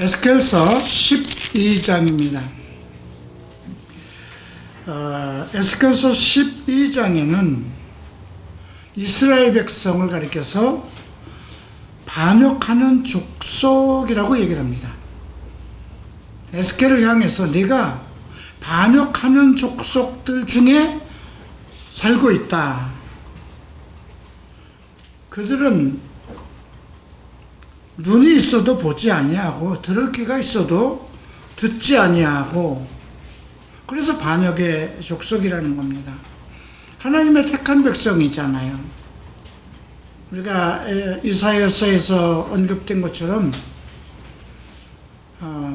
에스겔서 12장입니다. 에스겔서 12장에는 이스라엘 백성을 가리켜서 반역하는 족속이라고 얘기를 합니다. 에스겔을 향해서 네가 반역하는 족속들 중에 살고 있다. 그들은 눈이 있어도 보지 아니하고 들을 귀가 있어도 듣지 아니하고, 그래서 반역의 족속이라는 겁니다. 하나님의 택한 백성이잖아요. 우리가 이사야서에서 언급된 것처럼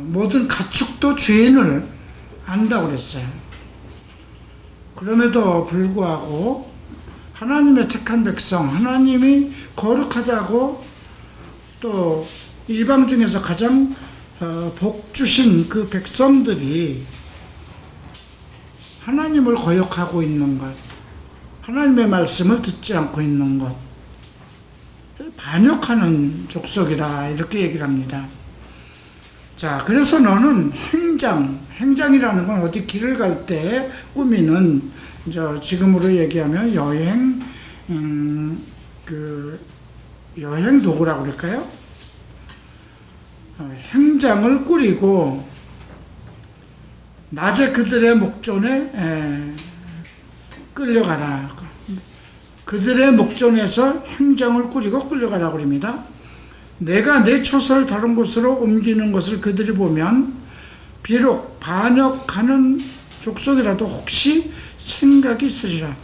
모든 가축도 주인을 안다고 그랬어요. 그럼에도 불구하고 하나님의 택한 백성, 하나님이 거룩하다고 또 이방 중에서 가장 복 주신 그 백성들이 하나님을 거역하고 있는 것, 하나님의 말씀을 듣지 않고 있는 것, 반역하는 족속이라 이렇게 얘기를 합니다. 자, 그래서 너는 행장이라는 건 어디 길을 갈 때 꾸미는, 지금으로 얘기하면 여행 도구라고 그럴까요? 행장을 꾸리고 낮에 그들의 목전에 끌려가라. 그들의 목전에서 행장을 꾸리고 끌려가라 그럽니다. 내가 내 처소를 다른 곳으로 옮기는 것을 그들이 보면 비록 반역하는 족속이라도 혹시 생각이 있으리라.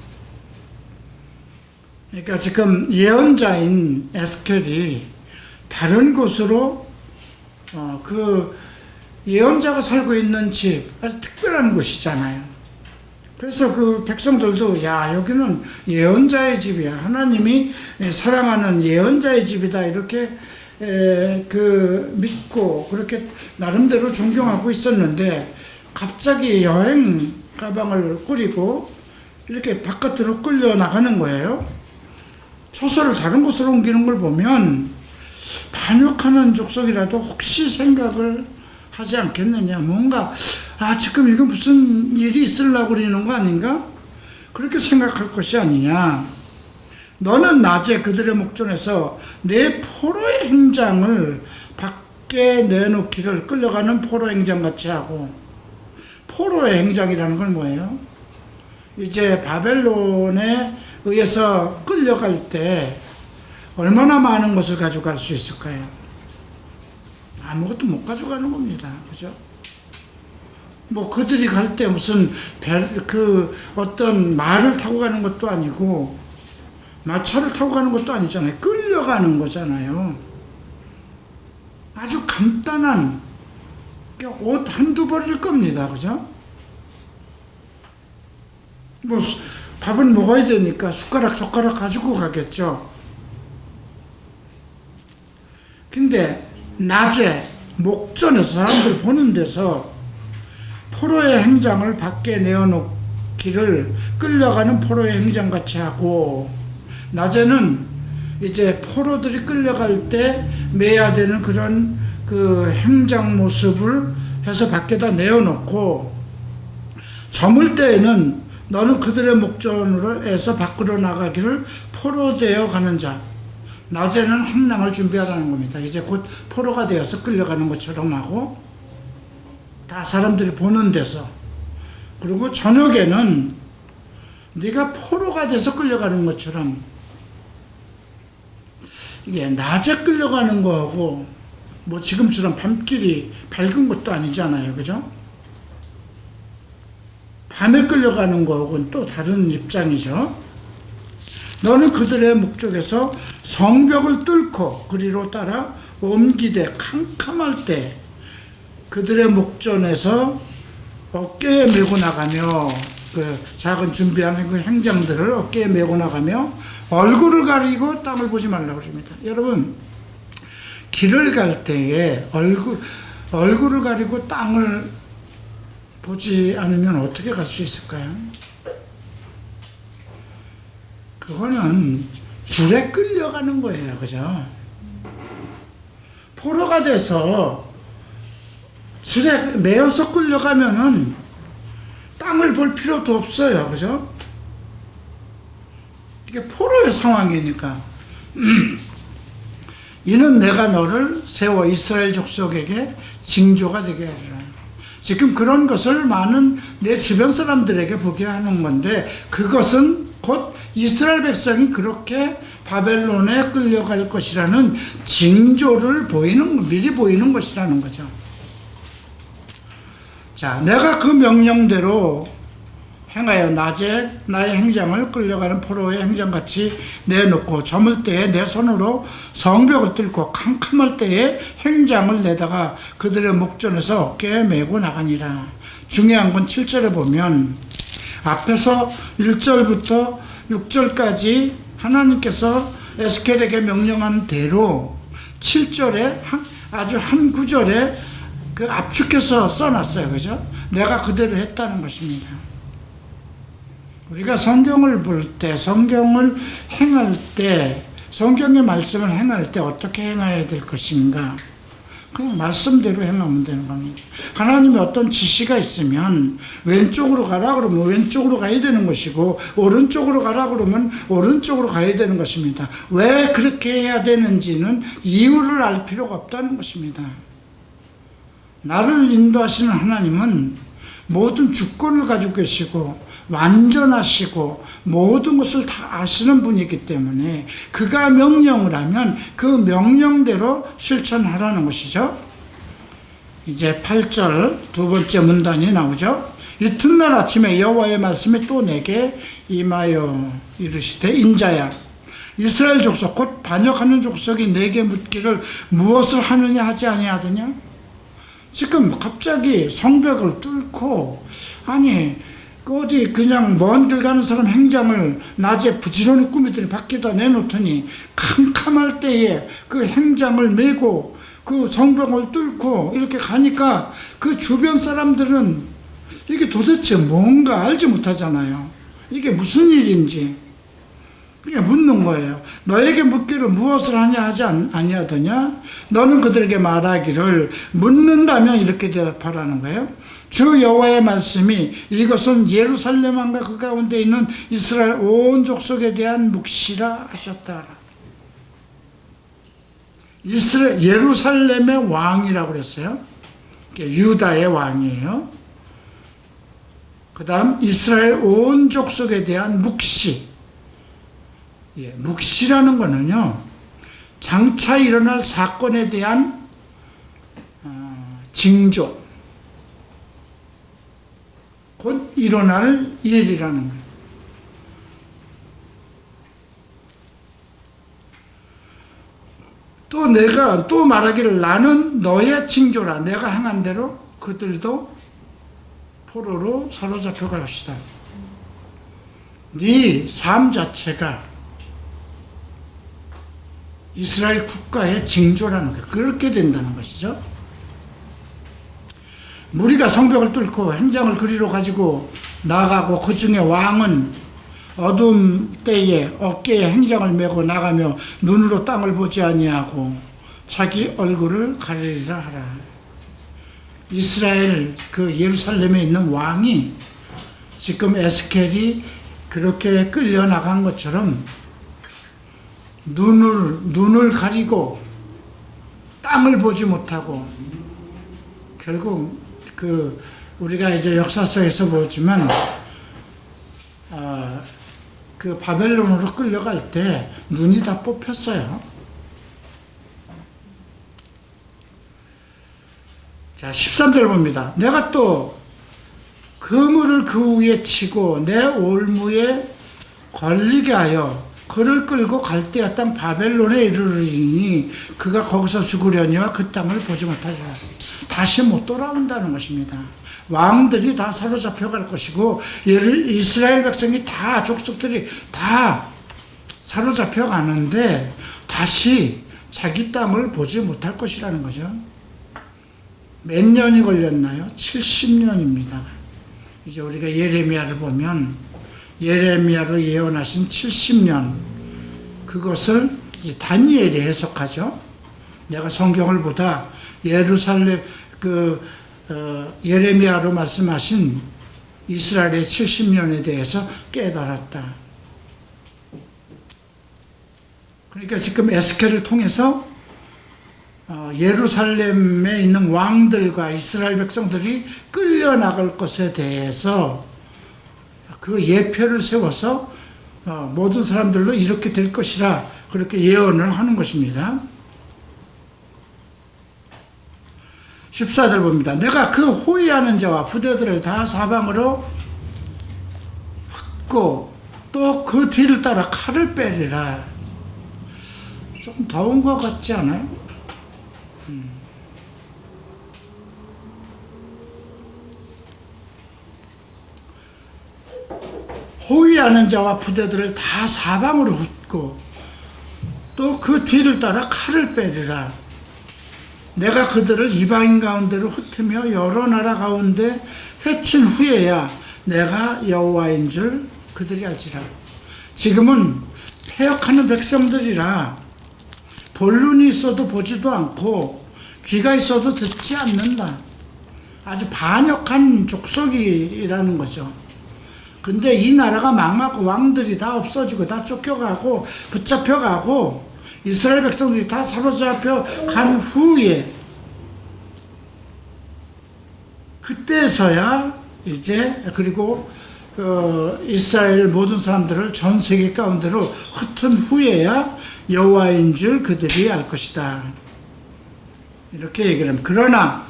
그러니까 지금 예언자인 에스겔이 다른 곳으로 그 예언자가 살고 있는 집, 아주 특별한 곳이잖아요. 그래서 그 백성들도 야, 여기는 예언자의 집이야, 하나님이 사랑하는 예언자의 집이다, 이렇게 믿고 그렇게 나름대로 존경하고 있었는데, 갑자기 여행 가방을 꾸리고 이렇게 바깥으로 끌려 나가는 거예요. 처소를 다른 곳으로 옮기는 걸 보면 반역하는 족속이라도 혹시 생각을 하지 않겠느냐, 뭔가 지금 이거 무슨 일이 있으려고 그러는 거 아닌가, 그렇게 생각할 것이 아니냐. 너는 낮에 그들의 목전에서 내 포로의 행장을 밖에 내놓기를 끌려가는 포로 행장같이 하고. 포로의 행장이라는 건 뭐예요? 이제 바벨론에 의해서 끌려갈 때 얼마나 많은 것을 가져갈 수 있을까요? 아무것도 못 가져가는 겁니다. 그죠? 뭐 그들이 갈 때 무슨 어떤 말을 타고 가는 것도 아니고 마차를 타고 가는 것도 아니잖아요. 끌려가는 거잖아요. 아주 간단한 옷 한두 벌일 겁니다. 그죠? 뭐 밥은 먹어야 되니까 숟가락 가지고 가겠죠. 근데 낮에 목전에서 사람들 보는 데서 포로의 행장을 밖에 내어놓기를 끌려가는 포로의 행장같이 하고, 낮에는 이제 포로들이 끌려갈 때 매야 되는 그런 그 행장 모습을 해서 밖에다 내어놓고, 저물 때에는 너는 그들의 목전으로 해서 밖으로 나가기를 포로되어 가는 자, 낮에는 행랑을 준비하라는 겁니다. 이제 곧 포로가 되어서 끌려가는 것처럼 하고, 다 사람들이 보는 데서. 그리고 저녁에는 네가 포로가 돼서 끌려가는 것처럼. 이게 낮에 끌려가는 거하고 뭐 지금처럼 밤길이 밝은 것도 아니잖아요. 그죠? 밤에 끌려가는 거하고는 또 다른 입장이죠. 너는 그들의 목적에서 성벽을 뚫고 그리로 따라 옮기되 캄캄할 때 그들의 목전에서 어깨에 메고 나가며, 그 작은 준비하는 그 행장들을 어깨에 메고 나가며 얼굴을 가리고 땅을 보지 말라고 합니다. 여러분, 길을 갈 때에 얼굴을 가리고 땅을 보지 않으면 어떻게 갈 수 있을까요? 그거는 줄에 끌려가는 거예요. 그죠? 포로가 돼서 줄에 매어서 끌려가면은 땅을 볼 필요도 없어요. 그죠? 이게 포로의 상황이니까. 이는 내가 너를 세워 이스라엘 족속에게 징조가 되게 하리라. 지금 그런 것을 많은 내 주변 사람들에게 보게 하는 건데, 그것은 곧 이스라엘 백성이 그렇게 바벨론에 끌려갈 것이라는 징조를 미리 보이는 것이라는 거죠. 자, 내가 그 명령대로 행하여 낮에 나의 행장을 끌려가는 포로의 행장같이 내놓고 저물 때에 내 손으로 성벽을 뚫고 캄캄할 때에 행장을 내다가 그들의 목전에서 어깨에 메고 나가니라. 중요한 건 7절에 보면 앞에서 1절부터 6절까지 하나님께서 에스겔에게 명령한 대로 7절에 아주 한 구절에 그 압축해서 써놨어요. 그죠? 내가 그대로 했다는 것입니다. 우리가 성경을 볼 때, 성경을 행할 때, 성경의 말씀을 행할 때 어떻게 행해야 될 것인가? 그냥 말씀대로 행하면 되는 겁니다. 하나님의 어떤 지시가 있으면 왼쪽으로 가라 그러면 왼쪽으로 가야 되는 것이고, 오른쪽으로 가라 그러면 오른쪽으로 가야 되는 것입니다. 왜 그렇게 해야 되는지는 이유를 알 필요가 없다는 것입니다. 나를 인도하시는 하나님은 모든 주권을 가지고 계시고 완전하시고 모든 것을 다 아시는 분이기 때문에 그가 명령을 하면 그 명령대로 실천하라는 것이죠. 이제 8절 두 번째 문단이 나오죠. 이튿날 아침에 여호와의 말씀이 또 내게 임하여 이르시되, 인자야, 이스라엘 족속 곧 반역하는 족속이 내게 묻기를 무엇을 하느냐 하지 아니하더냐. 지금 갑자기 성벽을 뚫고, 아니 어디 그냥 먼 길 가는 사람 행장을 낮에 부지런히 꾸미더니 밖에다 내놓더니 캄캄할 때에 그 행장을 메고 그 성벽을 뚫고 이렇게 가니까 그 주변 사람들은 이게 도대체 뭔가 알지 못하잖아요. 이게 무슨 일인지. 이게 묻는 거예요. 너에게 묻기를 무엇을 하냐 하지 아니하더냐? 너는 그들에게 말하기를, 묻는다면 이렇게 대답하라는 거예요. 주 여호와의 말씀이 이것은 예루살렘 왕과 그 가운데 있는 이스라엘 온 족속에 대한 묵시라 하셨다. 예루살렘의 왕이라고 그랬어요. 유다의 왕이에요. 그 다음 이스라엘 온 족속에 대한 묵시. 묵시라는 거는요, 장차 일어날 사건에 대한 징조, 곧 일어날 일이라는 거예요. 또 내가 또 말하기를, 나는 너의 징조라. 내가 행한 대로 그들도 포로로 사로잡혀 갈 것이다. 네 삶 자체가 이스라엘 국가의 징조라는 거예요. 그렇게 된다는 것이죠. 무리가 성벽을 뚫고 행장을 그리로 가지고 나가고, 그 중에 왕은 어두움 때에 어깨에 행장을 메고 나가며 눈으로 땅을 보지 아니하고 자기 얼굴을 가리리라 하라. 이스라엘 그 예루살렘에 있는 왕이 지금 에스겔이 그렇게 끌려나간 것처럼 눈을 가리고 땅을 보지 못하고, 결국 우리가 이제 역사서에서 보지만 그 바벨론으로 끌려갈 때 눈이 다 뽑혔어요. 자, 13절 봅니다. 내가 또 그물을 그 위에 치고 내 올무에 걸리게 하여 그를 끌고 갈대아 땅 바벨론에 이르르니 그가 거기서 죽으려니와 그 땅을 보지 못하리라. 다시 못 돌아온다는 것입니다. 왕들이 다 사로잡혀 갈 것이고, 이스라엘 백성이 다, 족속들이 다 사로잡혀 가는데 다시 자기 땅을 보지 못할 것이라는 거죠. 몇 년이 걸렸나요? 70년입니다. 이제 우리가 예레미야를 보면 예레미야로 예언하신 70년, 그것을 이제 다니엘이 해석하죠. 내가 성경을 보다 예루살렘 예레미야로 말씀하신 이스라엘의 70년에 대해서 깨달았다. 그러니까 지금 에스겔을 통해서 예루살렘에 있는 왕들과 이스라엘 백성들이 끌려나갈 것에 대해서 그 예표를 세워서 모든 사람들로 이렇게 될 것이라 그렇게 예언을 하는 것입니다. 14절 봅니다. 내가 그 호위하는 자와 부대들을 다 사방으로 흩고 또 그 뒤를 따라 칼을 빼리라. 좀 더운 것 같지 않아요? 호위하는 자와 부대들을 다 사방으로 흩고 또 그 뒤를 따라 칼을 빼리라. 내가 그들을 이방인 가운데로 흩으며 여러 나라 가운데 해친 후에야 내가 여호와인 줄 그들이 알지라. 지금은 패역하는 백성들이라 본론이 있어도 보지도 않고 귀가 있어도 듣지 않는다. 아주 반역한 족속이라는 거죠. 근데 이 나라가 망하고 왕들이 다 없어지고 다 쫓겨가고 붙잡혀가고 이스라엘 백성들이 다 사로잡혀 간 후에 그때서야 이제 그리고 이스라엘 모든 사람들을 전 세계 가운데로 흩은 후에야 여호와인 줄 그들이 알 것이다. 이렇게 얘기를 합니다. 그러나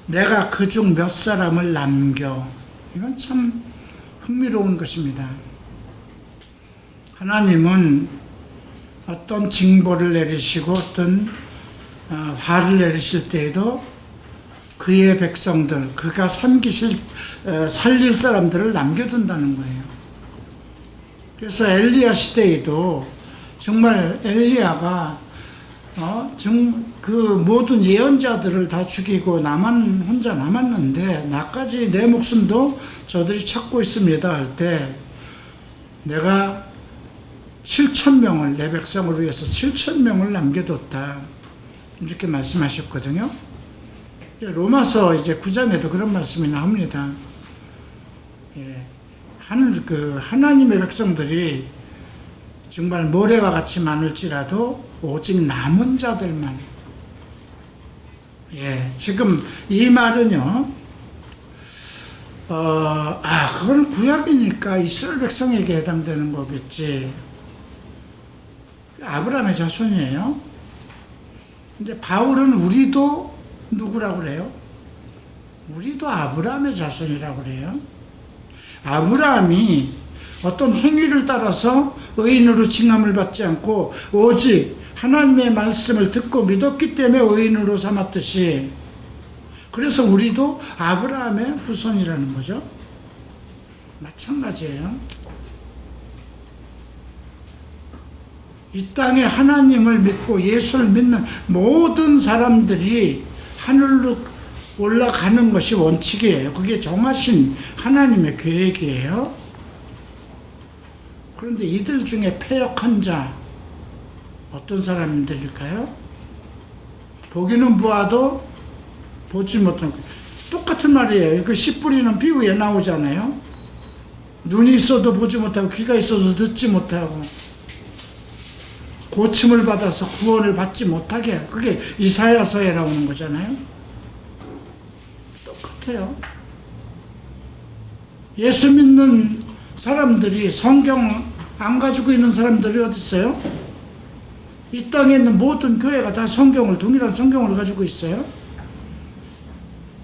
내가 그중 몇 사람을 남겨. 이건 참 흥미로운 것입니다. 하나님은 어떤 징벌을 내리시고 어떤 화를 내리실 때에도 그의 백성들, 그가 살릴 사람들을 남겨둔다는 거예요. 그래서 엘리야 시대에도 정말 엘리야가 그 모든 예언자들을 다 죽이고 나만 혼자 남았는데 나까지 내 목숨도 저들이 찾고 있습니다 할 때 내가 7,000명을 내 백성을 위해서 7,000명을 남겨뒀다 이렇게 말씀하셨거든요. 로마서 이제 9장에도 그런 말씀이 나옵니다. 하나님의 백성들이 정말 모래와 같이 많을지라도 오직 남은 자들만. 지금 이 말은요, 그건 구약이니까 이스라엘 백성에게 해당되는 거겠지. 아브라함의 자손이에요. 근데 바울은 우리도 누구라고 그래요? 우리도 아브라함의 자손이라고 그래요. 아브라함이 어떤 행위를 따라서 의인으로 칭함을 받지 않고 오직 하나님의 말씀을 듣고 믿었기 때문에 의인으로 삼았듯이 그래서 우리도 아브라함의 후손이라는 거죠. 마찬가지예요. 이 땅에 하나님을 믿고 예수를 믿는 모든 사람들이 하늘로 올라가는 것이 원칙이에요. 그게 정하신 하나님의 계획이에요. 그런데 이들 중에 패역한 자 어떤 사람들일까요? 보기는 보아도 보지 못하는 똑같은 말이에요. 그 씨 뿌리는 비유에 나오잖아요. 눈이 있어도 보지 못하고 귀가 있어도 듣지 못하고 고침을 받아서 구원을 받지 못하게 그게 이사야서에 나오는 거잖아요. 똑같아요. 예수 믿는 사람들이 성경 안 가지고 있는 사람들이 어디 있어요? 이 땅에 있는 모든 교회가 다 성경을 동일한 성경을 가지고 있어요.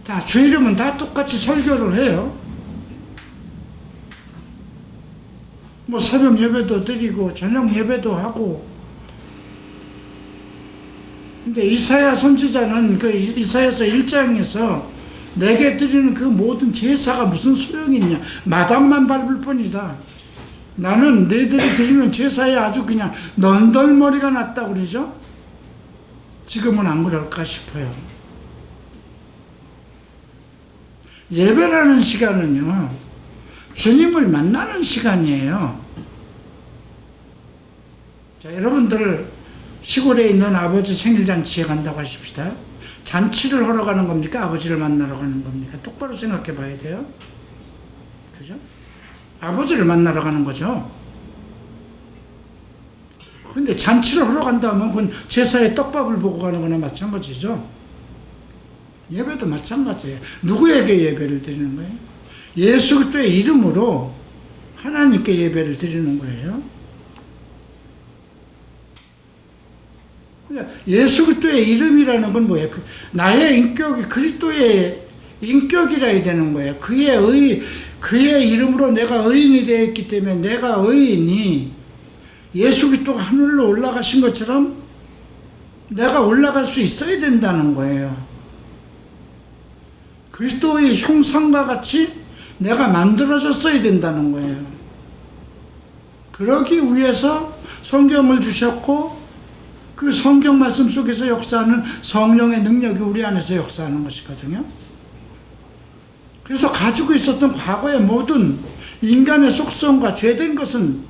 다 주 이름은 다 똑같이 설교를 해요. 뭐 새벽 예배도 드리고 저녁 예배도 하고. 근데 이사야 선지자는 그 이사야서 1장에서 내게 드리는 그 모든 제사가 무슨 소용이 있냐. 마당만 밟을 뿐이다. 나는 너희들이 드리는 제사에 아주 그냥 넌덜머리가 났다고 그러죠. 지금은 안 그럴까 싶어요. 예배라는 시간은요, 주님을 만나는 시간이에요. 자, 여러분들 시골에 있는 아버지 생일잔치에 간다고 하십시다. 잔치를 하러 가는 겁니까? 아버지를 만나러 가는 겁니까? 똑바로 생각해 봐야 돼요. 그죠? 아버지를 만나러 가는 거죠. 근데 잔치를 하러 간다면 그건 제사에 떡밥을 보고 가는 거나 마찬가지죠. 예배도 마찬가지예요. 누구에게 예배를 드리는 거예요? 예수 그리스도의 이름으로 하나님께 예배를 드리는 거예요. 그러니까 예수 그리스도의 이름이라는 건 뭐예요? 나의 인격이 그리스도의 인격이라야 되는 거예요. 그의 이름으로 내가 의인이 되어 있기 때문에 내가 의인이 예수 그리스도가 하늘로 올라가신 것처럼 내가 올라갈 수 있어야 된다는 거예요. 그리스도의 형상과 같이 내가 만들어졌어야 된다는 거예요. 그러기 위해서 성경을 주셨고 그 성경 말씀 속에서 역사하는 성령의 능력이 우리 안에서 역사하는 것이거든요. 그래서 가지고 있었던 과거의 모든 인간의 속성과 죄된 것은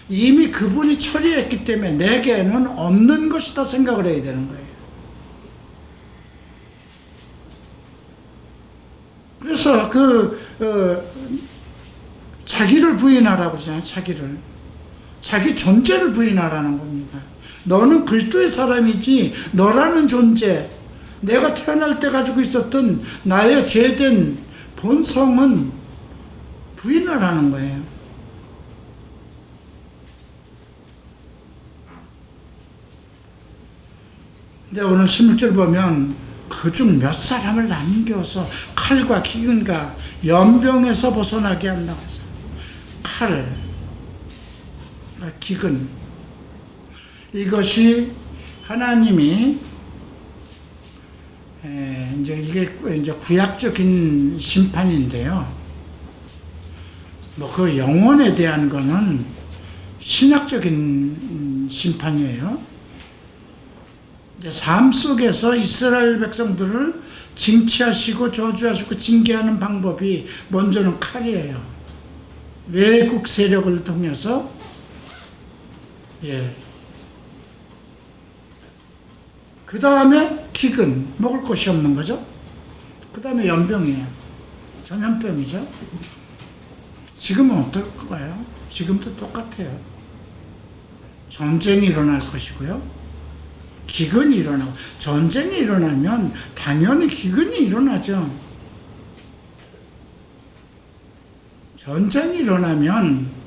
이미 그분이 처리했기 때문에 내게는 없는 것이다 생각을 해야 되는 거예요. 그래서 자기를 부인하라고 그러잖아요. 자기 존재를 부인하라는 겁니다. 너는 그리스도의 사람이지 너라는 존재, 내가 태어날 때 가지고 있었던 나의 죄된 본성은 부인하라는 거예요. 근데 오늘 16절 보면 그중 몇 사람을 남겨서 칼과 기근과 연병에서 벗어나게 한다고 해서 칼, 기근, 이것이 하나님이 이게 구약적인 심판인데요. 그 영혼에 대한 거는 신학적인 심판이에요. 삶 속에서 이스라엘 백성들을 징치하시고 저주하시고 징계하는 방법이 먼저는 칼이에요. 외국 세력을 통해서 그 다음에 기근, 먹을 것이 없는 거죠. 그 다음에 연병이에요. 전염병이죠. 지금은 어떨까요? 지금도 똑같아요. 전쟁이 일어날 것이고요. 기근이 일어나고, 전쟁이 일어나면 당연히 기근이 일어나죠. 전쟁이 일어나면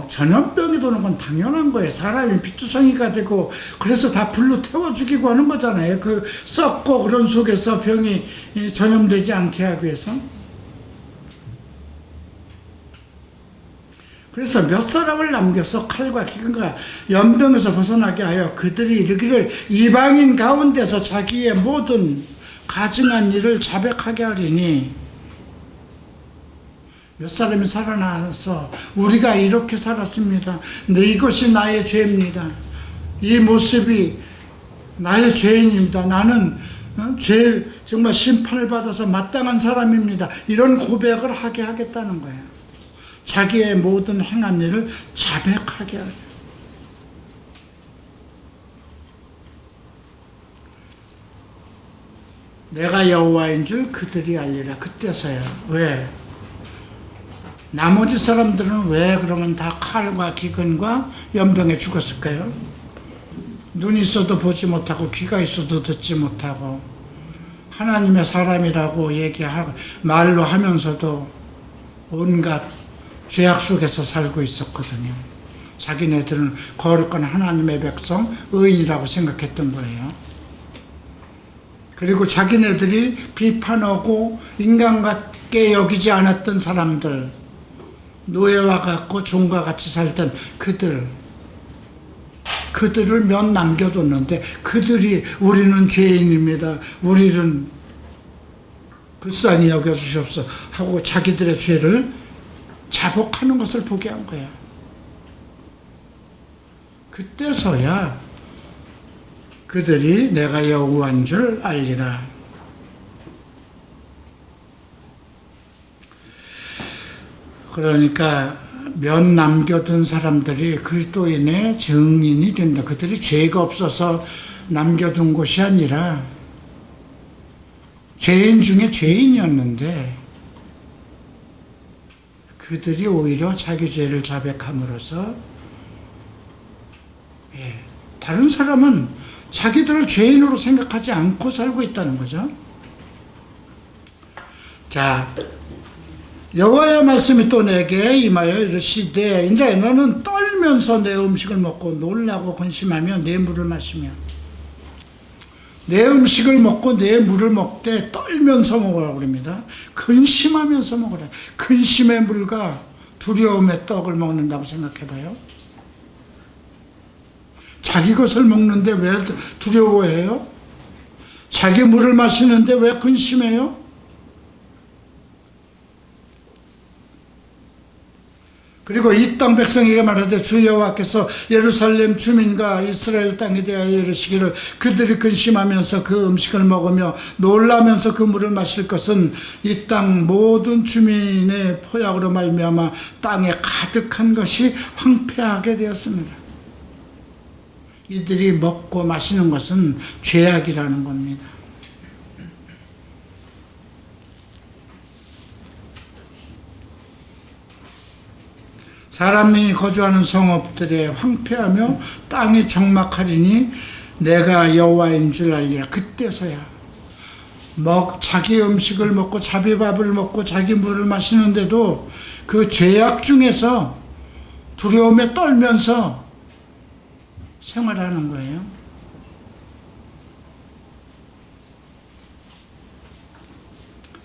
전염병이 도는 건 당연한 거예요. 사람이 피투성이가 되고 그래서 다 불로 태워 죽이고 하는 거잖아요. 썩고 그런 속에서 병이 전염되지 않게 하기 위해서. 그래서 몇 사람을 남겨서 칼과 기근과 연병에서 벗어나게 하여 그들이 이르기를 이방인 가운데서 자기의 모든 가증한 일을 자백하게 하리니, 몇 사람이 살아나서 우리가 이렇게 살았습니다. 이것이 나의 죄입니다. 이 모습이 나의 죄인입니다. 나는 정말 심판을 받아서 마땅한 사람입니다. 이런 고백을 하게 하겠다는 거예요. 자기의 모든 행한 일을 자백하게 하려. 내가 여호와인 줄 그들이 알리라. 그때서야. 왜? 나머지 사람들은 왜 그러면 다 칼과 기근과 연병에 죽었을까요? 눈이 있어도 보지 못하고 귀가 있어도 듣지 못하고 하나님의 사람이라고 얘기하고 말로 하면서도 온갖 죄악 속에서 살고 있었거든요. 자기네들은 거룩한 하나님의 백성, 의인이라고 생각했던 거예요. 그리고 자기네들이 비판하고 인간 같게 여기지 않았던 사람들, 노예와 같고 종과 같이 살던 그들을 몇 남겨뒀는데 그들이 우리는 죄인입니다. 우리는 불쌍히 여겨주시옵소서 하고 자기들의 죄를 자복하는 것을 보게 한 거야. 그때서야 그들이 내가 여호와인 줄 알리라. 그러니까 몇 남겨둔 사람들이 그리스도인의 증인이 된다. 그들이 죄가 없어서 남겨둔 것이 아니라 죄인 중에 죄인이었는데 그들이 오히려 자기 죄를 자백함으로써 다른 사람은 자기들을 죄인으로 생각하지 않고 살고 있다는 거죠. 자, 여호와의 말씀이 또 내게 임하여 이르시되 이제 너는 떨면서 내 음식을 먹고 놀라고 근심하며 내 물을 마시며 내 음식을 먹고 내 물을 먹되 떨면서 먹으라고 그럽니다. 근심하면서 먹으라. 근심의 물과 두려움의 떡을 먹는다고 생각해봐요. 자기 것을 먹는데 왜 두려워해요? 자기 물을 마시는데 왜 근심해요? 그리고 이 땅 백성에게 말하되 주 여호와께서 예루살렘 주민과 이스라엘 땅에 대하여 이르시기를 그들이 근심하면서 그 음식을 먹으며 놀라면서 그 물을 마실 것은 이 땅 모든 주민의 포약으로 말미암아 땅에 가득한 것이 황폐하게 되었습니다. 이들이 먹고 마시는 것은 죄악이라는 겁니다. 사람이 거주하는 성읍들에 황폐하며 땅이 적막하리니 내가 여호와인 줄 알리라. 그때서야 자기 음식을 먹고 자기 밥을 먹고 자기 물을 마시는데도 그 죄악 중에서 두려움에 떨면서 생활하는 거예요.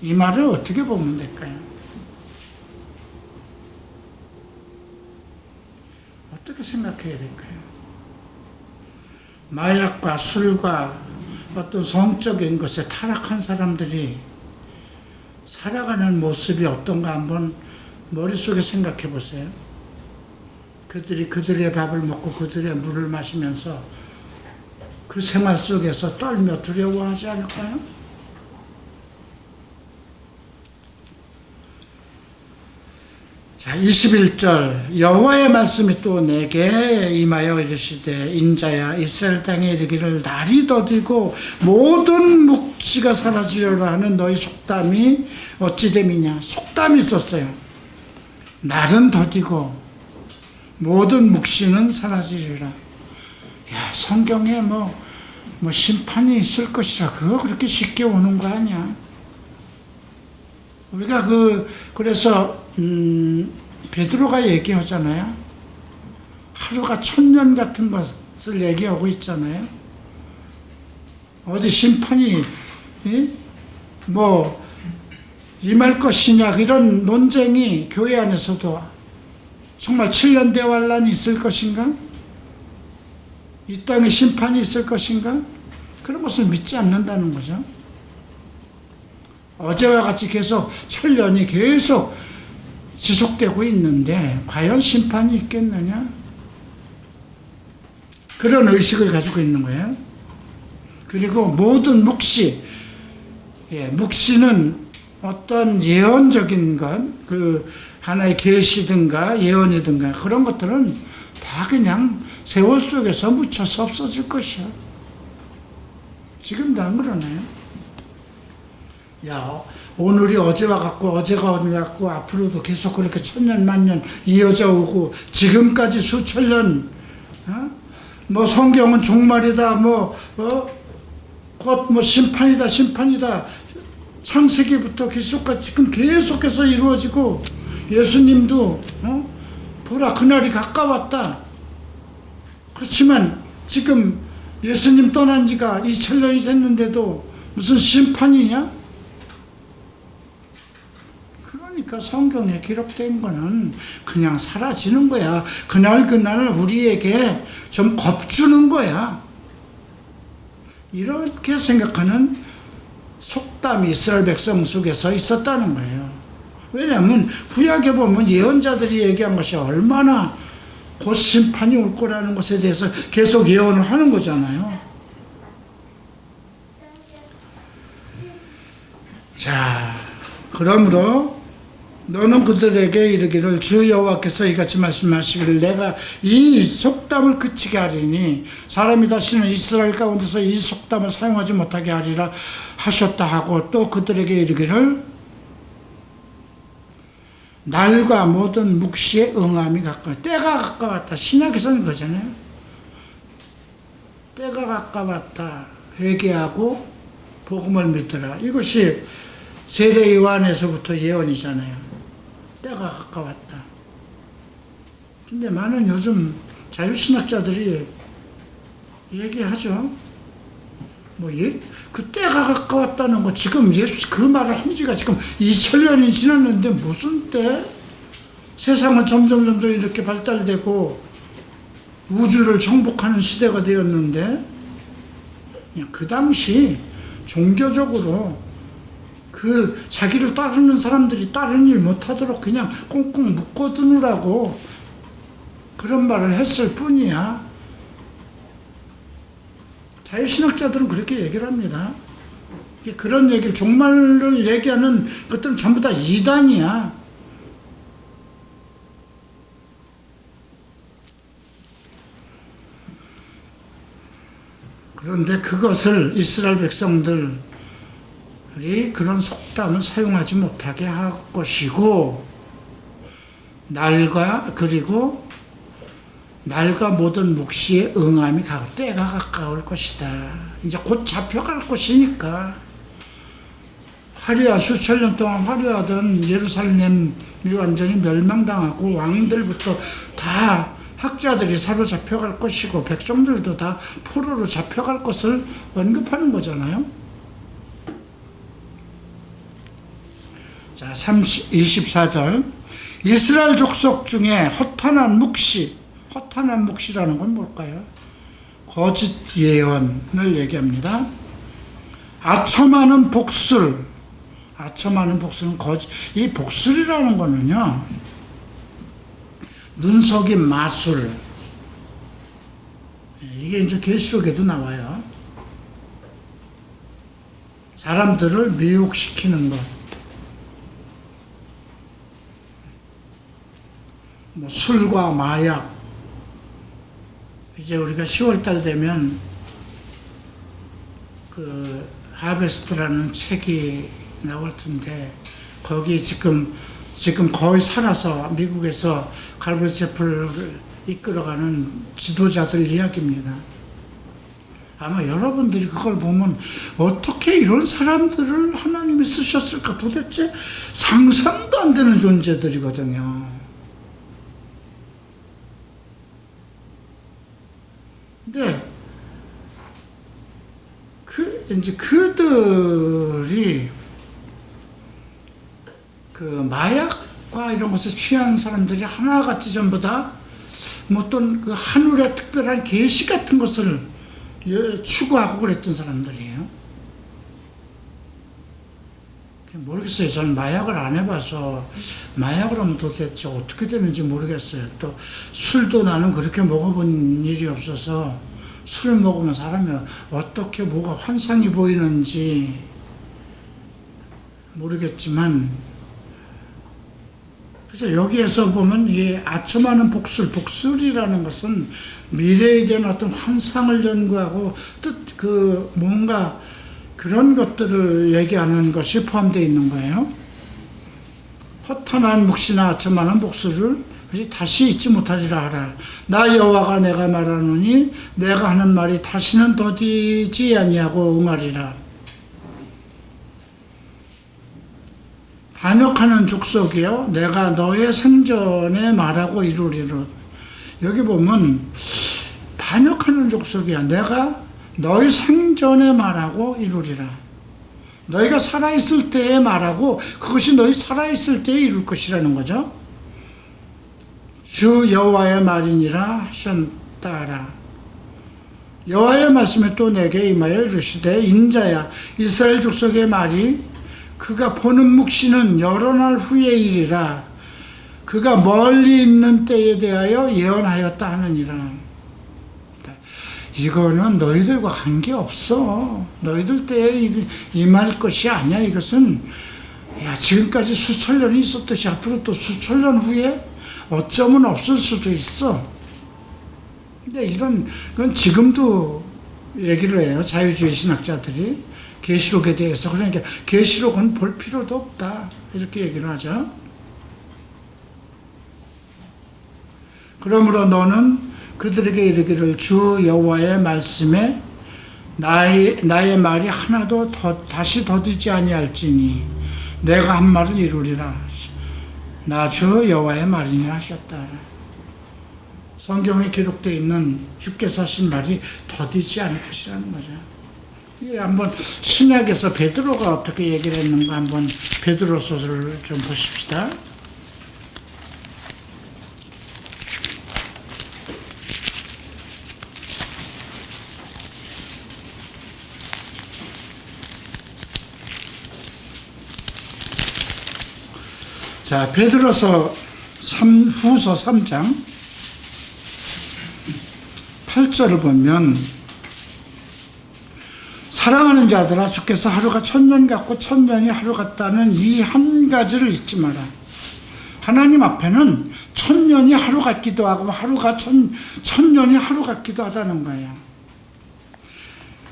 이 말을 어떻게 보면 될까요? 어떻게 생각해야 될까요? 마약과 술과 어떤 성적인 것에 타락한 사람들이 살아가는 모습이 어떤가 한번 머릿속에 생각해 보세요. 그들이 그들의 밥을 먹고 그들의 물을 마시면서 그 생활 속에서 떨며 두려워하지 않을까요? 자, 21절 여호와의 말씀이 또 내게 임하여 이르시되 인자야 이스라엘 땅에 이르기를 날이 더디고 모든 묵시가 사라지려라 하는 너희 속담이 어찌 됨이냐. 속담이 있었어요. 날은 더디고 모든 묵시는 사라지리라. 야, 성경에 뭐 심판이 있을 것이라 그거 그렇게 쉽게 오는 거 아니야. 우리가 그래서 베드로가 얘기하잖아요. 하루가 1000년 같은 것을 얘기하고 있잖아요. 어디 심판이 임할 것이냐 이런 논쟁이 교회 안에서도 정말 7년 대환란이 있을 것인가? 이 땅에 심판이 있을 것인가? 그런 것을 믿지 않는다는 거죠. 어제와 같이 계속 천년이 계속 지속되고 있는데 과연 심판이 있겠느냐? 그런 의식을 가지고 있는 거예요. 그리고 모든 묵시는 어떤 예언적인 것, 하나의 계시든가 예언이든가 그런 것들은 다 그냥 세월 속에서 묻혀서 없어질 것이야. 지금도 안 그러나요? 오늘이 어제와 같고 어제가 오늘 같고 앞으로도 계속 그렇게 1000년 만년 이어져 오고 지금까지 수천 년 성경은 종말이다 곧 심판이다 창세기부터 기록까지 지금 계속해서 이루어지고 예수님도 보라 그날이 가까웠다. 그렇지만 지금 예수님 떠난 지가 2000년이 됐는데도 무슨 심판이냐? 그러니까 성경에 기록된 거는 그냥 사라지는 거야. 그날 우리에게 좀 겁주는 거야. 이렇게 생각하는 속담이 이스라엘 백성 속에서 있었다는 거예요. 왜냐하면 구약에 보면 예언자들이 얘기한 것이 얼마나 곧 심판이 올 거라는 것에 대해서 계속 예언을 하는 거잖아요. 자, 그러므로 너는 그들에게 이르기를 주 여호와께서 이같이 말씀하시기를 내가 이 속담을 그치게 하리니 사람이 다시는 이스라엘 가운데서 이 속담을 사용하지 못하게 하리라 하셨다 하고 또 그들에게 이르기를 날과 모든 묵시의 응함이 가까워 때가 가까웠다. 신약에서는 그러잖아요. 때가 가까웠다. 회개하고 복음을 믿더라. 이것이 세례 요한에서부터 예언이잖아요. 때가 가까웠다. 근데 많은 요즘 자유신학자들이 얘기하죠. 그 때가 가까웠다는 거, 지금 예수 그 말을 한 지가 지금 2000년이 지났는데 무슨 때? 세상은 점점 이렇게 발달되고 우주를 정복하는 시대가 되었는데, 그냥 그 당시 종교적으로 그 자기를 따르는 사람들이 다른 일 못하도록 그냥 꽁꽁 묶어두느라고 그런 말을 했을 뿐이야. 자유신학자들은 그렇게 얘기를 합니다. 그런 얘기를, 종말을 얘기하는 것들은 전부 다 이단이야. 그런데 그것을 이스라엘 백성들이 그런 속담을 사용하지 못하게 할 것이고, 날과 모든 묵시의 응함이 때가 가까울 것이다. 이제 곧 잡혀갈 것이니까. 수천 년 동안 화려하던 예루살렘이 완전히 멸망당하고 왕들부터 다 학자들이 사로잡혀갈 것이고 백성들도 다 포로로 잡혀갈 것을 언급하는 거잖아요. 자, 24절. 이스라엘 족속 중에 허탄한 묵시라는 건 뭘까요? 거짓 예언을 얘기합니다. 아첨하는 복술은 이 복술이라는 거는요, 눈속임 마술, 이게 이제 계시록에도 나와요. 사람들을 미혹시키는 것, 술과 마약. 이제 우리가 10월달 되면 그 하베스트라는 책이 나올 텐데, 거기 지금 거의 살아서 미국에서 갈보리 채플을 이끌어가는 지도자들 이야기입니다. 아마 여러분들이 그걸 보면 어떻게 이런 사람들을 하나님이 쓰셨을까, 도대체 상상도 안 되는 존재들이거든요. 근데 이제 그들이 그 마약과 이런 것에 취한 사람들이 하나같이 전부 다 어떤 그 하늘의 특별한 계시 같은 것을 추구하고 그랬던 사람들이에요. 모르겠어요. 저는 마약을 안 해봐서 마약을 하면 도대체 어떻게 되는지 모르겠어요. 또 술도 나는 그렇게 먹어본 일이 없어서 술을 먹으면 사람이 어떻게 뭐가 환상이 보이는지 모르겠지만, 그래서 여기에서 보면 이 아첨하는 복술이라는 것은 미래에 대한 어떤 환상을 연구하고 뭔가 그런 것들을 얘기하는 것이 포함되어 있는 거예요. 허탄한 묵시나 아첨하는 복술을 다시 잊지 못하리라 하라. 나 여호와가 내가 말하노니 내가 하는 말이 다시는 더디지 아니하고 응하리라. 반역하는 족속이요, 내가 너의 생전에 말하고 이루리라. 여기 보면 반역하는 족속이야. 내가 너희 생전에 말하고 이루리라. 너희가 살아있을 때에 말하고 그것이 너희 살아있을 때에 이룰 것이라는 거죠. 주 여호와의 말이니라 하셨다라. 여호와의 말씀이 또 내게 임하여 이르시되, 인자야, 이스라엘 족속의 말이 그가 보는 묵시는 여러 날 후의 일이라. 그가 멀리 있는 때에 대하여 예언하였다 하느니라. 이거는 너희들과 관계없어. 너희들 때에 임할 것이 아니야. 이것은 야, 지금까지 수천 년이 있었듯이 앞으로 또 수천 년 후에 어쩌면 없을 수도 있어. 근데 이런 건 지금도 얘기를 해요. 자유주의 신학자들이 계시록에 대해서. 그러니까 계시록은 볼 필요도 없다, 이렇게 얘기를 하죠. 그러므로 너는 그들에게 이르기를 주 여호와의 말씀에 나의 말이 하나도 다시 더디지 아니할지니 내가 한 말을 이루리라. 나 주 여호와의 말이니라 하셨다. 성경에 기록되어 있는 주께서 하신 말이 더디지 않을 것이라는 거죠. 이게 한번 신약에서 베드로가 어떻게 얘기를 했는가 한번 베드로서를 좀 보십시다. 자, 베드로서 후서 3장 8절을 보면 사랑하는 자들아 주께서 하루가 천년 같고 천년이 하루 같다는 이 한 가지를 잊지 마라. 하나님 앞에는 천년이 하루 같기도 하고 하루가 천년이 하루 같기도 하다는 거예요.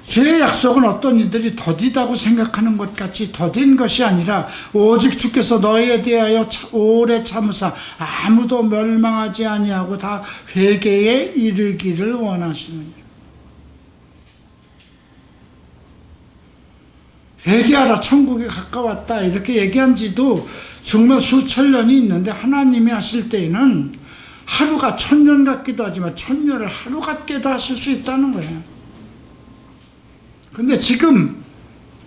주의 약속은 어떤 이들이 더디다고 생각하는 것 같이 더딘 것이 아니라 오직 주께서 너희에 대하여 오래 참으사 아무도 멸망하지 아니하고 다 회개에 이르기를 원하시느니라. 회개하라, 천국에 가까웠다, 이렇게 얘기한 지도 정말 수천 년이 있는데 하나님이 하실 때에는 하루가 천년 같기도 하지만 천년을 하루 같게도 하실 수 있다는 거예요. 근데 지금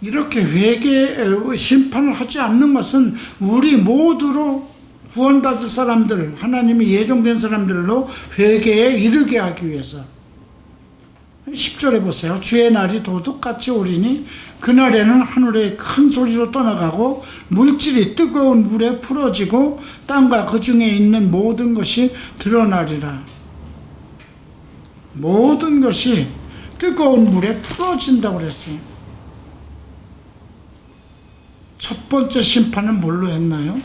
이렇게 회개 심판을 하지 않는 것은 우리 모두로 구원받을 사람들, 하나님이 예정된 사람들로 회개에 이르게 하기 위해서. 10절에 보세요. 주의 날이 도둑같이 오리니 그날에는 하늘에 큰 소리로 떠나가고 물질이 뜨거운 물에 풀어지고 땅과 그 중에 있는 모든 것이 드러나리라. 모든 것이 뜨거운 물에 풀어진다고 그랬어요. 첫 번째 심판은 뭘로 했나요?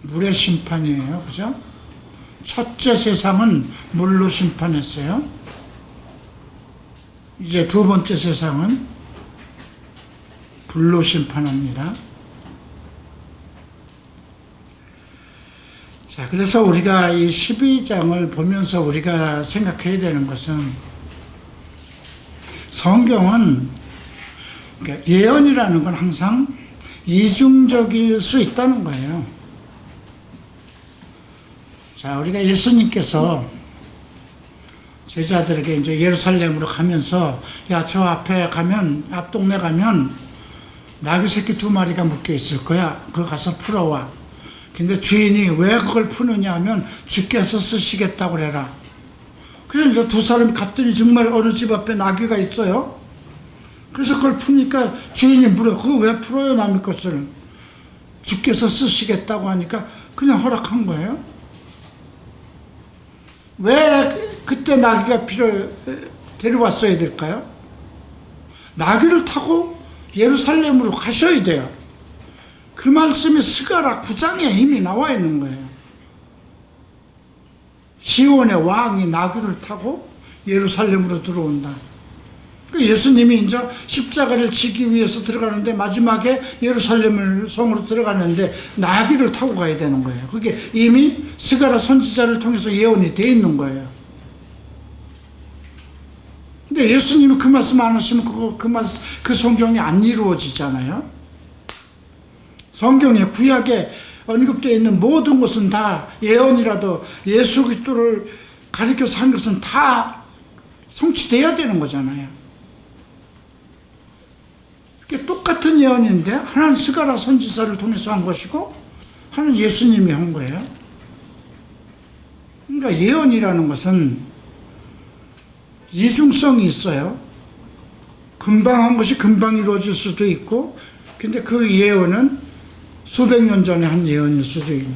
물의 심판이에요. 그죠? 첫째 세상은 물로 심판했어요. 이제 두 번째 세상은 불로 심판합니다. 자, 그래서 우리가 이 12장을 보면서 우리가 생각해야 되는 것은 성경은 그러니까 예언이라는 건 항상 이중적일 수 있다는 거예요. 자, 우리가 예수님께서 제자들에게 이제 예루살렘으로 가면서 야, 저 앞에 가면, 앞 동네 가면 나귀 새끼 2마리가 묶여 있을 거야. 그거 가서 풀어와. 근데 주인이 왜 그걸 푸느냐 하면 주께서 쓰시겠다고 그래라. 그래서 이제 두 사람이 갔더니 정말 어느 집 앞에 나귀가 있어요. 그래서 그걸 푸니까 주인이 물어. 그거 왜 풀어요, 남의 것을? 주께서 쓰시겠다고 하니까 그냥 허락한 거예요. 왜 그때 나귀가 데려왔어야 될까요? 나귀를 타고 예루살렘으로 가셔야 돼요. 그 말씀이 스가랴 9장에 이미 나와 있는 거예요. 시온의 왕이 나귀를 타고 예루살렘으로 들어온다. 그러니까 예수님이 이제 십자가를 지기 위해서 들어가는데 마지막에 예루살렘을 성으로 들어가는데 나귀를 타고 가야 되는 거예요. 그게 이미 스가랴 선지자를 통해서 예언이 되어 있는 거예요. 근데 예수님이 그 말씀 안 하시면 그 성경이 안 이루어지잖아요. 성경에 구약에 언급되어 있는 모든 것은 다 예언이라도 예수 그리스도를 가리켜서 한 것은 다 성취돼야 되는 거잖아요. 그게 똑같은 예언인데 하나는 스가랴 선지자를 통해서 한 것이고 하나는 예수님이 한 거예요. 그러니까 예언이라는 것은 이중성이 있어요. 금방 한 것이 금방 이루어질 수도 있고, 근데 그 예언은 수백 년 전에 한 예언일 수도 있는.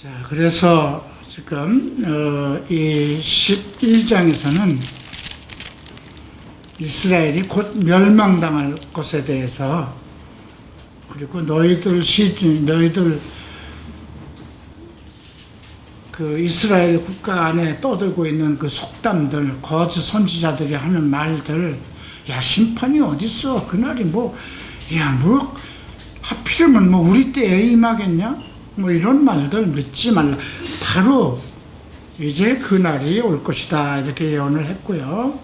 자, 그래서 지금 이 11장에서는 이스라엘이 곧 멸망당할 것에 대해서, 그리고 너희들 그 이스라엘 국가 안에 떠들고 있는 그 속담들, 거짓 선지자들이 하는 말들, 야, 심판이 어딨어? 그날이 하필이면 우리 때에 임하겠냐? 이런 말들 믿지 말라. 바로 이제 그날이 올 것이다. 이렇게 예언을 했고요.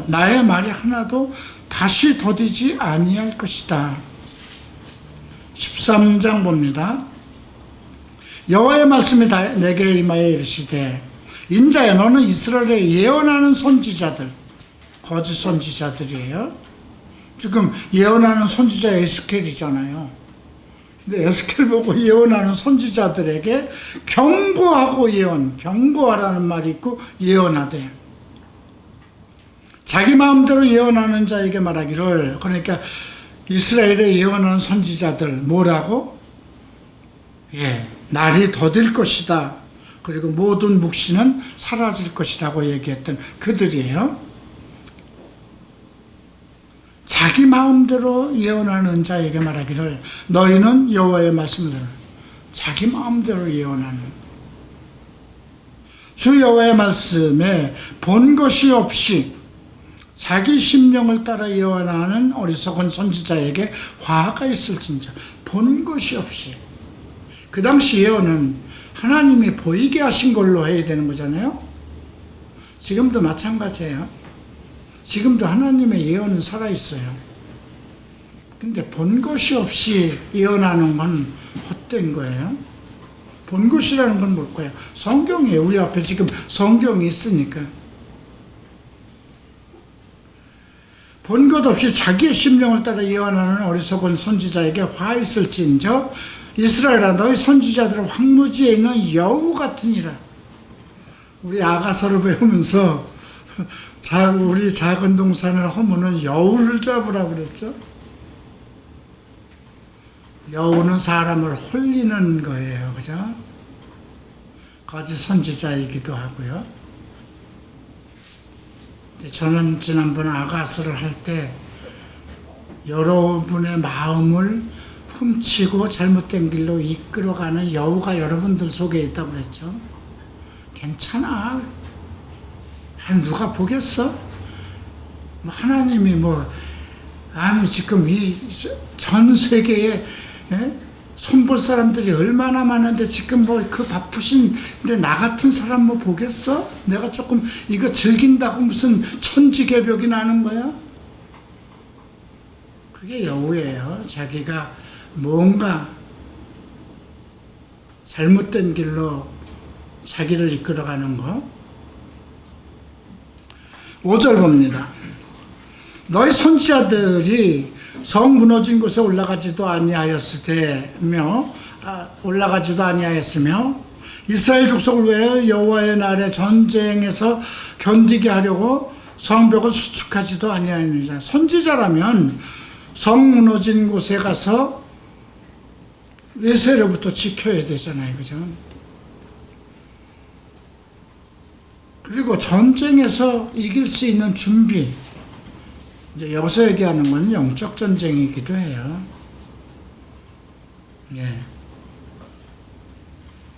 나의 말이 하나도 다시 더디지 아니할 것이다. 13장 봅니다. 여호와의 말씀이 내게 임하여 이르시되, 인자야, 너는 이스라엘에 예언하는 선지자들, 거짓 선지자들이에요. 지금 예언하는 선지자 에스겔이잖아요. 근데 에스겔 보고 예언하는 선지자들에게 경고하라는 말이 있고, 예언하되, 자기 마음대로 예언하는 자에게 말하기를, 그러니까 이스라엘에 예언하는 선지자들 뭐라고? 날이 더딜 것이다. 그리고 모든 묵시는 사라질 것이라고 얘기했던 그들이에요. 자기 마음대로 예언하는 자에게 말하기를, 너희는 여호와의 말씀을 들으라. 자기 마음대로 예언하는, 주 여호와의 말씀에 본 것이 없이 자기 심령을 따라 예언하는 어리석은 선지자에게 화가 있을진저. 본 것이 없이. 그 당시 예언은 하나님이 보이게 하신 걸로 해야 되는 거잖아요. 지금도 마찬가지예요. 지금도 하나님의 예언은 살아있어요. 근데 본 것이 없이 예언하는 건 헛된 거예요. 본 것이라는 건 뭘까요? 성경이에요. 우리 앞에 지금 성경이 있으니까. 본 것 없이 자기의 심령을 따라 예언하는 어리석은 선지자에게 화 있을진저, 이스라엘아, 너희 선지자들은 황무지에 있는 여우 같으니라. 우리 아가서를 배우면서 우리 작은 동산을 허무는 여우를 잡으라고 그랬죠. 여우는 사람을 홀리는 거예요. 그죠? 거짓 선지자이기도 하고요. 저는 지난번 아가서를 할 때 여러분의 마음을 훔치고 잘못된 길로 이끌어가는 여우가 여러분들 속에 있다고 그랬죠. 괜찮아. 누가 보겠어? 하나님이 지금 이 전 세계에 손볼 사람들이 얼마나 많은데 지금 그 바쁘신데 나 같은 사람 보겠어? 내가 조금 이거 즐긴다고 무슨 천지개벽이 나는 거야? 그게 여우예요. 자기가 뭔가 잘못된 길로 자기를 이끌어가는 거. 5절 봅니다. 너희 선지자들이 성 무너진 곳에 올라가지도 아니하였으며 이스라엘 족속을 위하여 여호와의 날에 전쟁에서 견디게 하려고 성벽을 수축하지도 아니하였느니라. 선지자라면 성 무너진 곳에 가서 외세로부터 지켜야 되잖아요. 그죠? 그리고 전쟁에서 이길 수 있는 준비, 이제 여기서 얘기하는 건 영적 전쟁이기도 해요.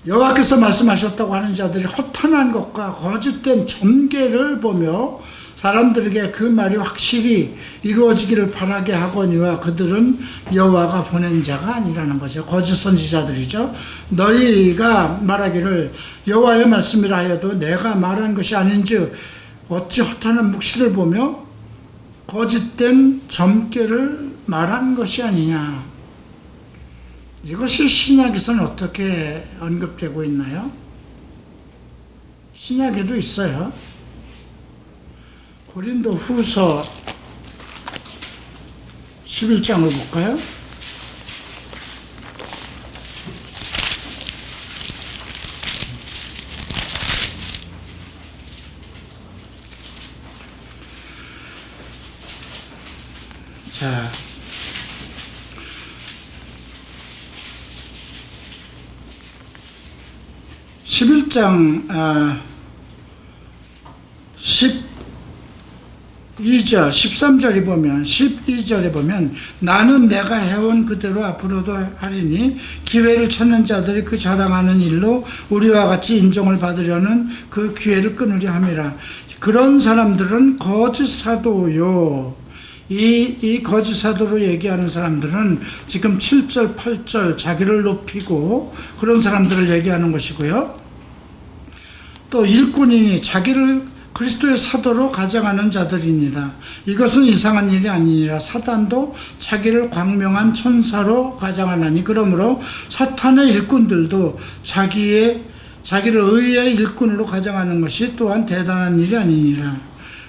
여호와께서 말씀하셨다고 하는 자들이 허탄한 것과 거짓된 점괘를 보며 사람들에게 그 말이 확실히 이루어지기를 바라게 하거니와 그들은 여호와가 보낸 자가 아니라는 거죠. 거짓 선지자들이죠. 너희가 말하기를 여호와의 말씀이라 하여도 내가 말한 것이 아닌즉 어찌 허탄한 묵시를 보며 거짓된 점괘를 말한 것이 아니냐. 이것이 신약에서는 어떻게 언급되고 있나요? 신약에도 있어요. 고린도 후서 11장을 볼까요? 자, 11장 2절, 13절에 보면, 12절에 보면, 나는 내가 해온 그대로 앞으로도 하리니 기회를 찾는 자들이 그 자랑하는 일로 우리와 같이 인정을 받으려는 그 기회를 끊으려 함이라. 그런 사람들은 거짓 사도요. 이 거짓 사도로 얘기하는 사람들은 지금 7절, 8절 자기를 높이고 그런 사람들을 얘기하는 것이고요. 또 일꾼이니 자기를 그리스도의 사도로 가장하는 자들이니라. 이것은 이상한 일이 아니니라. 사단도 자기를 광명한 천사로 가장하나니 그러므로 사탄의 일꾼들도 자기를 의의 일꾼으로 가장하는 것이 또한 대단한 일이 아니니라.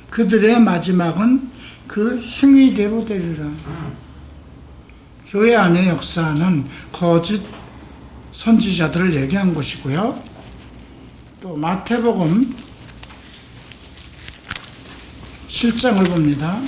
그들의 마지막은 그 행위대로 되리라. 교회 안에 역사하는 거짓 선지자들을 얘기한 것이고요. 또 마태복음 7장을 봅니다.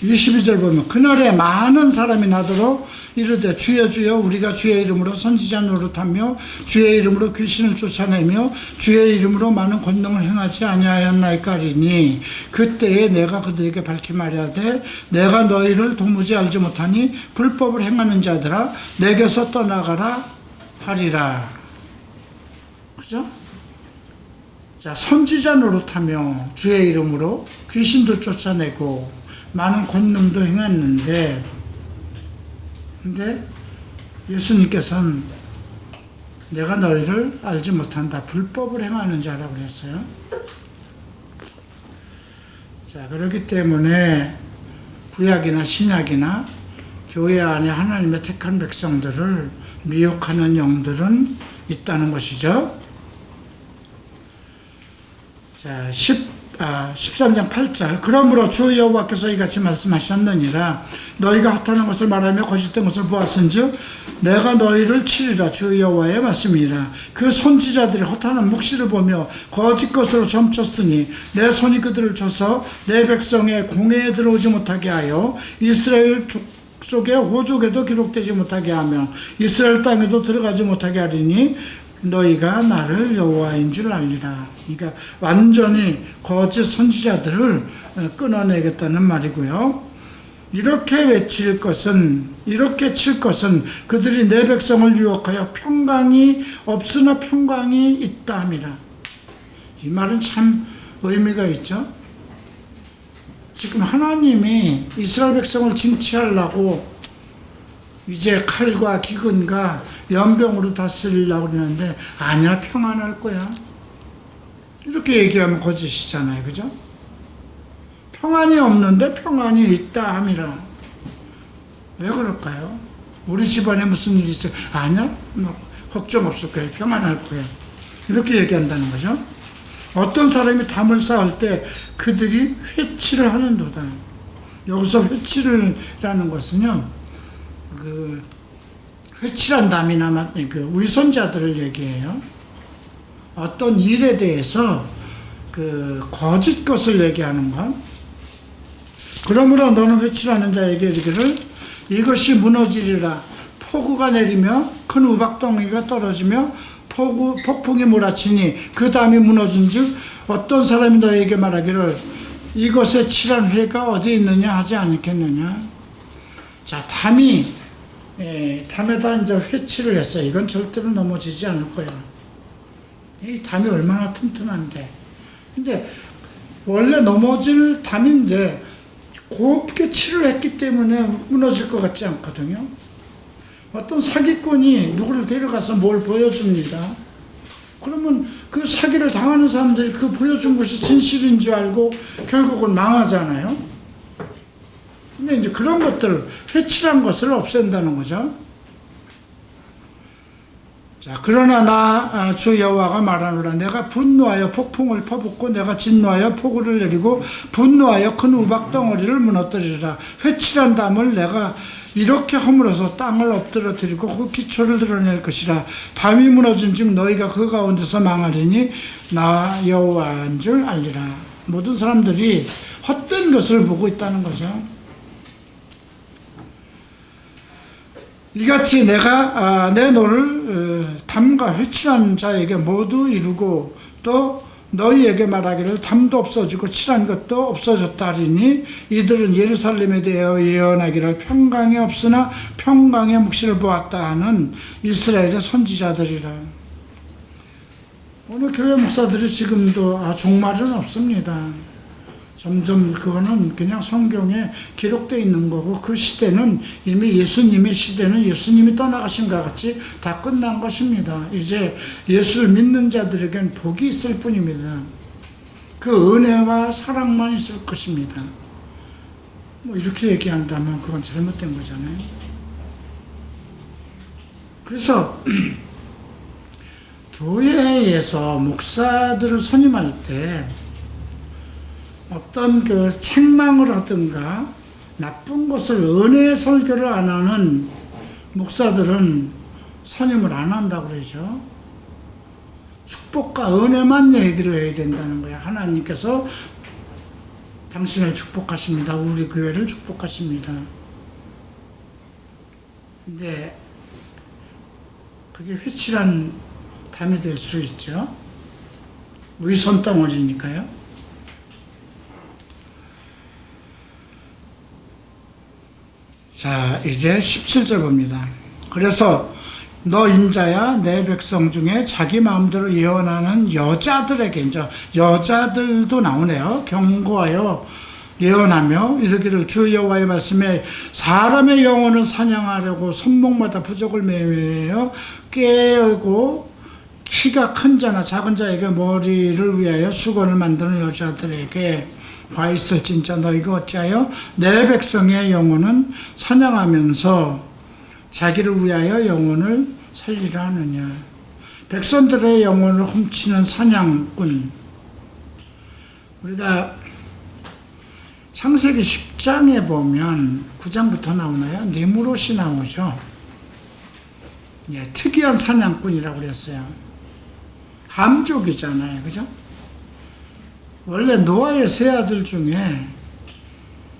(22절) 보면 그날에 많은 사람이 나더러 이르되 주여 주여 우리가 주의 이름으로 선지자 노릇하며 주의 이름으로 귀신을 쫓아내며 주의 이름으로 많은 권능을 행하지 아니하였나이까 하리니 그때에 내가 그들에게 밝히 말하되 내가 너희를 도무지 알지 못하니 불법을 행하는 자들아 내게서 떠나가라 하리라. 그죠? 자, 선지자 노릇하며 주의 이름으로 귀신도 쫓아내고 많은 권능도 행했는데, 근데 예수님께서는 내가 너희를 알지 못한다. 불법을 행하는 자라고 그랬어요. 자, 그렇기 때문에 구약이나 신약이나 교회 안에 하나님의 택한 백성들을 미혹하는 영들은 있다는 것이죠. 자, 13장 8절 그러므로 주 여호와께서 이같이 말씀하셨느니라. 너희가 헛하는 것을 말하며 거짓된 것을 보았은즉 내가 너희를 치리라. 주 여호와의 말씀이라. 그 선지자들이 헛하는 묵시를 보며 거짓 것으로 점쳤으니 내 손이 그들을 쳐서 내 백성의 공회에 들어오지 못하게 하여 이스라엘 족속의 호족에도 기록되지 못하게 하며 이스라엘 땅에도 들어가지 못하게 하리니 너희가 나를 여호와인 줄 알리라. 그러니까 완전히 거짓 선지자들을 끊어내겠다는 말이고요. 이렇게 칠 것은 그들이 내 백성을 유혹하여 평강이 없으나 평강이 있다 함이라. 이 말은 참 의미가 있죠. 지금 하나님이 이스라엘 백성을 징치하려고 이제 칼과 기근과 연병으로 다스리려고 그러는데 아니야, 평안할 거야. 이렇게 얘기하면 거짓이잖아요. 그죠? 평안이 없는데 평안이 있다 함이라. 왜 그럴까요? 우리 집안에 무슨 일이 있어요? 아니야, 뭐 걱정 없을 거예요. 평안할 거예요. 이렇게 얘기한다는 거죠. 어떤 사람이 담을 쌓을 때 그들이 회치를 하는도다. 여기서 회치를라는 것은요, 회칠한 담이나 그 위선자들을 얘기해요. 어떤 일에 대해서 거짓 것을 얘기하는 것. 그러므로 너는 회칠하는 자에게 이르기를 이것이 무너지리라. 폭우가 내리며 큰 우박덩이가 떨어지며 폭풍이 몰아치니 그 담이 무너진즉 어떤 사람이 너에게 말하기를 이것에 칠한 회가 어디 있느냐 하지 않겠느냐. 자, 담에다 이제 회칠을 했어요. 이건 절대로 넘어지지 않을 거야. 이 담이 얼마나 튼튼한데. 근데 원래 넘어질 담인데 곱게 칠을 했기 때문에 무너질 것 같지 않거든요. 어떤 사기꾼이 누구를 데려가서 뭘 보여줍니다. 그러면 그 사기를 당하는 사람들이 그 보여준 것이 진실인 줄 알고 결국은 망하잖아요. 근데 이제 그런 것들, 회칠한 것을 없앤다는 거죠. 자, 그러나 나 주 여호와가 말하노라. 내가 분노하여 폭풍을 퍼붓고 내가 진노하여 폭우를 내리고 분노하여 큰 우박 덩어리를 무너뜨리리라. 회칠한 담을 내가 이렇게 허물어서 땅을 엎드러뜨리고 그 기초를 드러낼 것이라. 담이 무너진 즉 너희가 그 가운데서 망하리니 나 여호와인 줄 알리라. 모든 사람들이 헛된 것을 보고 있다는 거죠. 이같이 내가 내 노를 담과 회칠한 자에게 모두 이루고 또 너희에게 말하기를 담도 없어지고 칠한 것도 없어졌다 하리니 이들은 예루살렘에 대하여 예언하기를 평강이 없으나 평강의 묵시를 보았다 하는 이스라엘의 선지자들이라. 오늘 교회 목사들이 지금도 종말은 없습니다. 점점 그거는 그냥 성경에 기록되어 있는 거고, 그 시대는 이미 예수님의 시대는 예수님이 떠나가신 것 같이 다 끝난 것입니다. 이제 예수를 믿는 자들에겐 복이 있을 뿐입니다. 그 은혜와 사랑만 있을 것입니다. 뭐 이렇게 얘기한다면 그건 잘못된 거잖아요. 그래서 교회에서 목사들을 선임할 때 어떤 그 책망을 하든가 나쁜 것을 은혜의 설교를 안 하는 목사들은 선임을 안 한다고 그러죠. 축복과 은혜만 얘기를 해야 된다는 거예요. 하나님께서 당신을 축복하십니다. 우리 교회를 축복하십니다. 근데 그게 회칠한 담이 될 수 있죠. 위선 덩어리니까요. 자, 이제 17절 봅니다. 그래서 너 인자야 내 백성 중에 자기 마음대로 예언하는 여자들에게, 이제 여자들도 나오네요. 경고하여 예언하며 이르기를 주 여호와의 말씀에 사람의 영혼을 사냥하려고 손목마다 부적을 매매하여 깨고 키가 큰 자나 작은 자에게 머리를 위하여 수건을 만드는 여자들에게 화 있을진짜 너희가 어찌하여 내 백성의 영혼은 사냥하면서 자기를 위하여 영혼을 살리려 하느냐. 백성들의 영혼을 훔치는 사냥꾼. 우리가 창세기 10장에 보면 9장부터 나오나요? 니무롯이 나오죠. 예, 특이한 사냥꾼이라고 그랬어요. 함족이잖아요. 그죠? 원래 노아의 세 아들 중에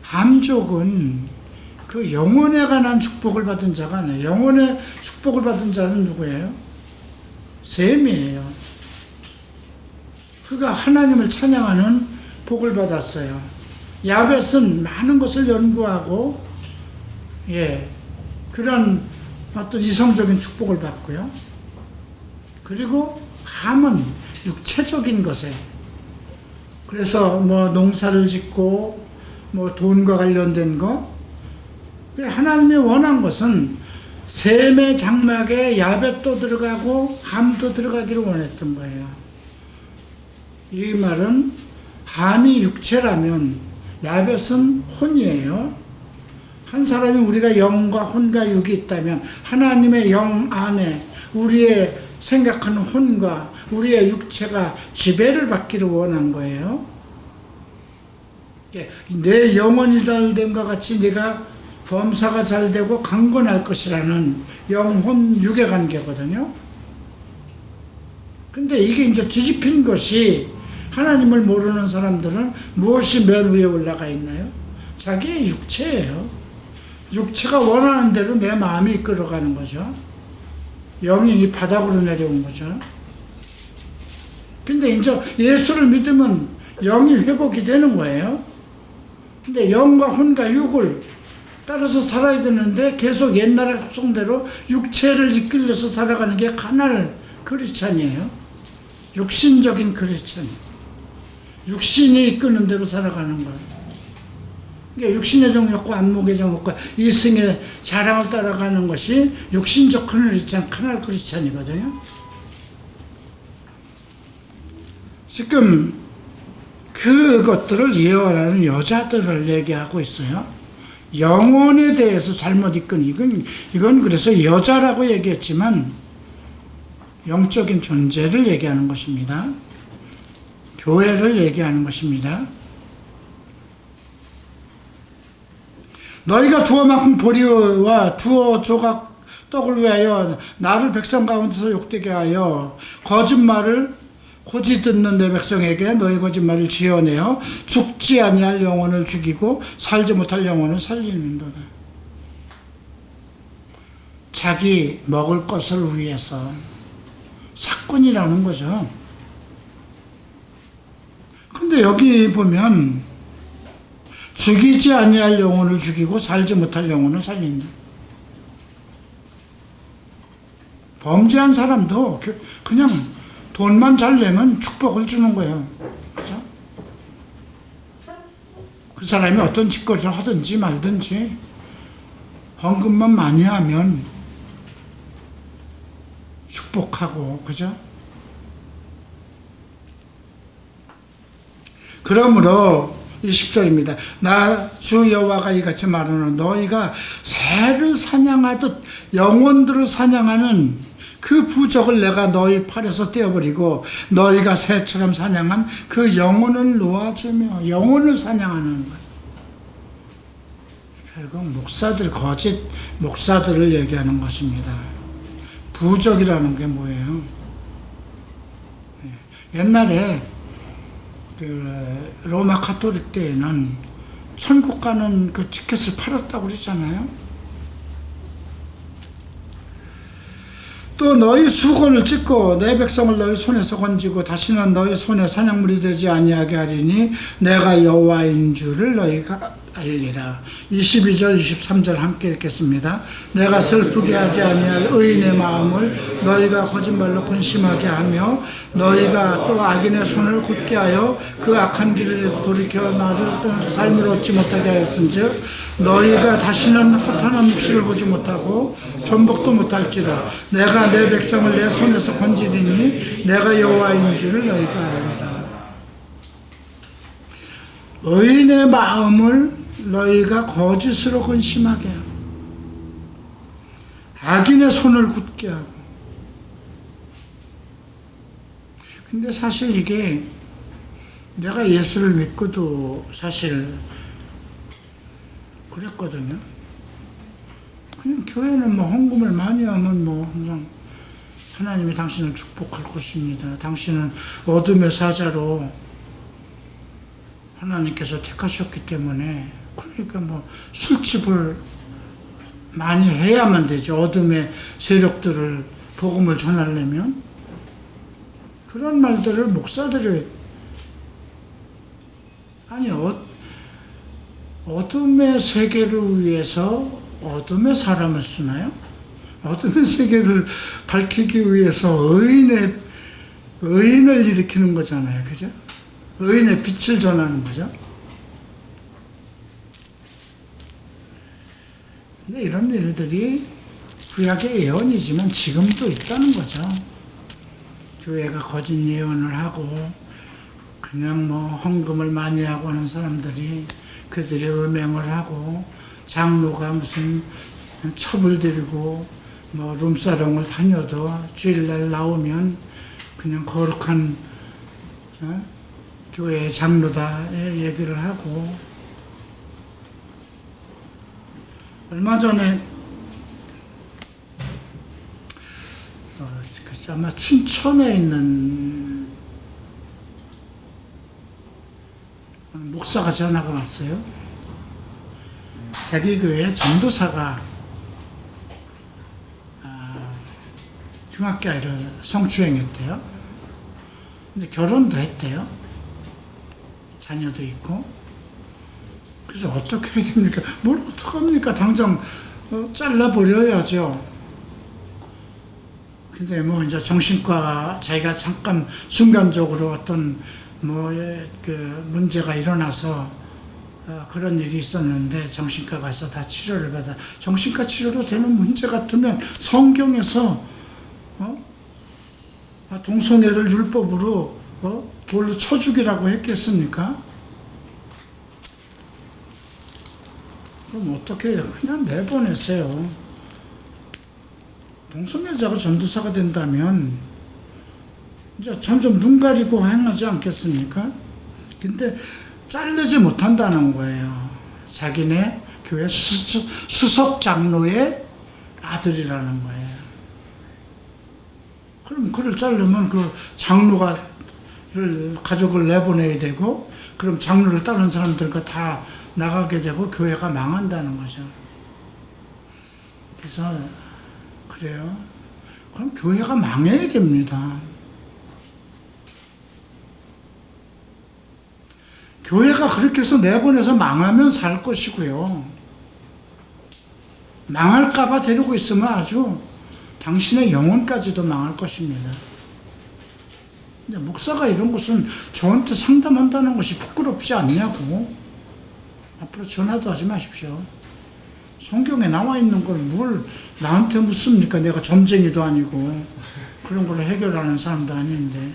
함족은 그 영혼에 관한 축복을 받은 자가 아니에요. 영혼의 축복을 받은 자는 누구예요? 셈이에요. 그가 하나님을 찬양하는 복을 받았어요. 야벳은 많은 것을 연구하고, 그런 어떤 이성적인 축복을 받고요. 그리고 함은 육체적인 것에, 그래서 뭐 농사를 짓고 뭐 돈과 관련된 거, 하나님이 원한 것은 셈의 장막에 야벳도 들어가고 함도 들어가기를 원했던 거예요. 이 말은 함이 육체라면 야벳은 혼이에요. 한 사람이 우리가 영과 혼과 육이 있다면 하나님의 영 안에 우리의 생각하는 혼과 우리의 육체가 지배를 받기를 원한 거예요. 내 영혼이 잘 됨과 같이 내가 범사가 잘 되고 강건할 것이라는 영혼 육의 관계거든요. 근데 이게 이제 뒤집힌 것이, 하나님을 모르는 사람들은 무엇이 맨 위에 올라가 있나요? 자기의 육체예요. 육체가 원하는 대로 내 마음이 이끌어가는 거죠. 영이 이 바닥으로 내려온 거죠. 근데 이제 예수를 믿으면 영이 회복이 되는 거예요. 근데 영과 혼과 육을 따라서 살아야 되는데 계속 옛날의 속성대로 육체를 이끌려서 살아가는 게 가날 크리스찬이에요. 육신적인 크리스찬. 육신이 이끄는 대로 살아가는 거예요. 그러니까 육신의 정욕과 안목의 정욕과 이승의 자랑을 따라가는 것이 육신적 크리스찬, 카날 크리스찬이거든요. 지금 그것들을 예언하는 여자들을 얘기하고 있어요. 영혼에 대해서 잘못 이끈, 이건 그래서 여자라고 얘기했지만 영적인 존재를 얘기하는 것입니다. 교회를 얘기하는 것입니다. 너희가 두어만큼 보리와 두어 조각 떡을 위하여 나를 백성 가운데서 욕되게 하여 거짓말을 고지 듣는 내 백성에게 너희 거짓말을 지어내어 죽지 아니할 영혼을 죽이고 살지 못할 영혼을 살리는도다. 자기 먹을 것을 위해서 사건이라는 거죠. 근데 여기 보면 죽이지 아니할 영혼을 죽이고 살지 못할 영혼을 살린다. 범죄한 사람도 그냥 돈만 잘 내면 축복을 주는 거예요. 그죠? 그 사람이 어떤 짓거리를 하든지 말든지 헌금만 많이 하면 축복하고, 그죠? 그러므로 20절입니다. 나 주 여호와가 이같이 말하노라. 너희가 새를 사냥하듯 영혼들을 사냥하는 그 부적을 내가 너희 팔에서 떼어버리고 너희가 새처럼 사냥한 그 영혼을 놓아주며, 영혼을 사냥하는 거예요. 결국 목사들, 거짓 목사들을 얘기하는 것입니다. 부적이라는 게 뭐예요? 옛날에 그 로마 카톨릭 때에는 천국 가는 그 티켓을 팔았다고 그랬잖아요. 또 너희 수건을 찢고 내 백성을 너희 손에서 건지고 다시는 너희 손에 사냥물이 되지 아니하게 하리니 내가 여호와인 줄을 너희가 알리라. 22절 23절 함께 읽겠습니다. 내가 슬프게 하지 아니할 의인의 마음을 너희가 거짓말로 근심하게 하며 너희가 또 악인의 손을 굳게 하여 그 악한 길을 돌이켜 나를 삶을 얻지 못하게 하였은즉 너희가 다시는 허탄한 묵시를 보지 못하고 전복도 못할지라. 내가 내 백성을 내 손에서 건지리니 내가 여호와인 줄을 너희가 알리라. 의인의 마음을 너희가 거짓으로 근심하게 하고 악인의 손을 굳게 하고. 근데 사실 이게 내가 예수를 믿고도 사실 그랬거든요. 그냥 교회는 뭐 헌금을 많이 하면 뭐 항상 하나님이 당신을 축복할 것입니다. 당신은 어둠의 사자로 하나님께서 택하셨기 때문에, 그러니까 뭐 술집을 많이 해야만 되죠. 어둠의 세력들을 복음을 전하려면. 그런 말들을 목사들이, 아니 어둠의 세계를 위해서 어둠의 사람을 쓰나요? 어둠의 세계를 밝히기 위해서 의인을 일으키는 거잖아요. 그죠? 의인의 빛을 전하는 거죠. 근데 이런 일들이 구약의 예언이지만 지금도 있다는 거죠. 교회가 거짓 예언을 하고 그냥 뭐 헌금을 많이 하고 하는 사람들이 그들이 음행을 하고 장로가 무슨 첩을 들이고 뭐 룸사롱을 다녀도 주일날 나오면 그냥 거룩한 교회 장로다 얘기를 하고. 얼마 전에 글쎄 아마 춘천에 있는 목사가 전화가 왔어요. 자기 교회 전도사가 중학교 아이를 성추행했대요. 근데 결혼도 했대요. 자녀도 있고. 그래서 어떻게 해야 됩니까? 뭘 어떡합니까? 당장 잘라버려야죠. 근데 뭐 이제 정신과, 자기가 잠깐 순간적으로 어떤 뭐 그 문제가 일어나서 그런 일이 있었는데 정신과 가서 다 치료를 받아. 정신과 치료로 되는 문제 같으면 성경에서 동성애를 율법으로 돌로 쳐 죽이라고 했겠습니까? 그럼 어떻게 해요? 그냥 내보내세요. 동성애자가 전도사가 된다면 이제 점점 눈 가리고 행하지 않겠습니까? 근데 자르지 못한다는 거예요. 자기네 교회 수석 장로의 아들이라는 거예요. 그럼 그를 자르면 그 장로가 가족을 내보내야 되고, 그럼 장로를 따른 사람들과 다 나가게 되고 교회가 망한다는 거죠. 그래서 그래요? 그럼 교회가 망해야 됩니다. 교회가 그렇게 해서 내보내서 망하면 살 것이고요. 망할까봐 데리고 있으면 아주 당신의 영혼까지도 망할 것입니다. 근데 목사가 이런 것은 저한테 상담한다는 것이 부끄럽지 않냐고. 앞으로 전화도 하지 마십시오. 성경에 나와 있는 걸 뭘 나한테 묻습니까? 내가 점쟁이도 아니고 그런 걸로 해결하는 사람도 아닌데.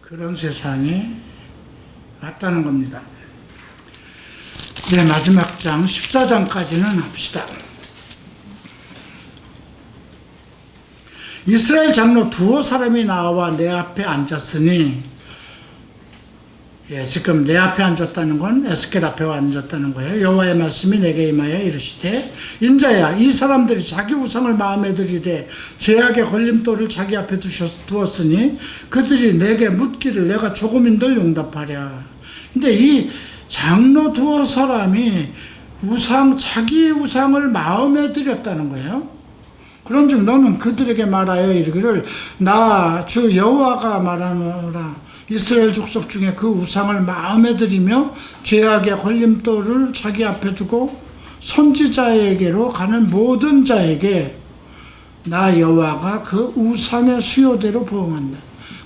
그런 세상이 왔다는 겁니다. 이제 마지막 장 14장까지는 합시다. 이스라엘 장로 두어 사람이 나와 내 앞에 앉았으니, 지금 내 앞에 앉았다는 건 에스겔 앞에 앉았다는 거예요. 여호와의 말씀이 내게 임하여 이르시되, 인자야, 이 사람들이 자기 우상을 마음에 들이되 죄악의 걸림돌을 자기 앞에 두었으니 그들이 내게 묻기를 내가 조금인들 용답하랴. 근데 이 장로 두어 사람이 자기 우상을 마음에 들였다는 거예요. 그런즉 너는 그들에게 말하여 이르기를, 나 주 여호와가 말하노라. 이스라엘 족속 중에 그 우상을 마음에 들이며 죄악의 걸림돌을 자기 앞에 두고 선지자에게로 가는 모든 자에게 나 여호와가 그 우상의 수요대로 보응한다.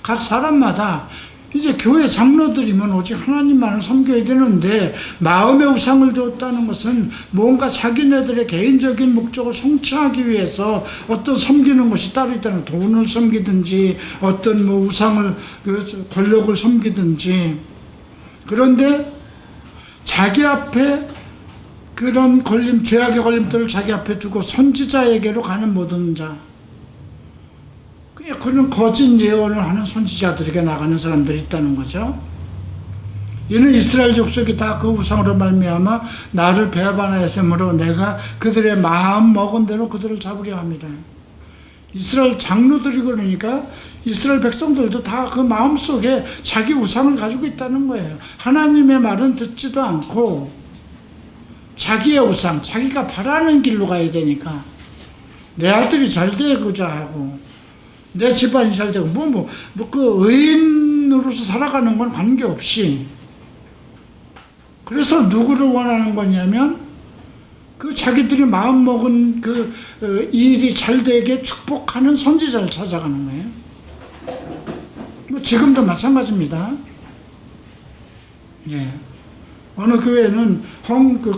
각 사람마다 이제 교회 장로들이면 오직 하나님만을 섬겨야 되는데, 마음의 우상을 뒀다는 것은 뭔가 자기네들의 개인적인 목적을 성취하기 위해서 어떤 섬기는 것이 따로 있다는, 돈을 섬기든지 어떤 우상을, 권력을 섬기든지. 그런데 자기 앞에 그런 죄악의 걸림돌을 자기 앞에 두고 선지자에게로 가는 모든 자, 그런 거짓 예언을 하는 선지자들에게 나가는 사람들이 있다는 거죠. 이는 이스라엘 족속이 다 그 우상으로 말미암아 나를 배반하였으므로 내가 그들의 마음 먹은 대로 그들을 잡으려 합니다. 이스라엘 장로들이, 그러니까 이스라엘 백성들도 다 그 마음속에 자기 우상을 가지고 있다는 거예요. 하나님의 말은 듣지도 않고 자기의 우상, 자기가 바라는 길로 가야 되니까 내 아들이 잘 되고자 하고 내 집안이 잘 되고 그 의인으로서 살아가는 건 관계없이, 그래서 누구를 원하는 거냐면 그 자기들이 마음먹은 그 일이 잘 되게 축복하는 선지자를 찾아가는 거예요. 지금도 마찬가지입니다. 예. 어느 교회는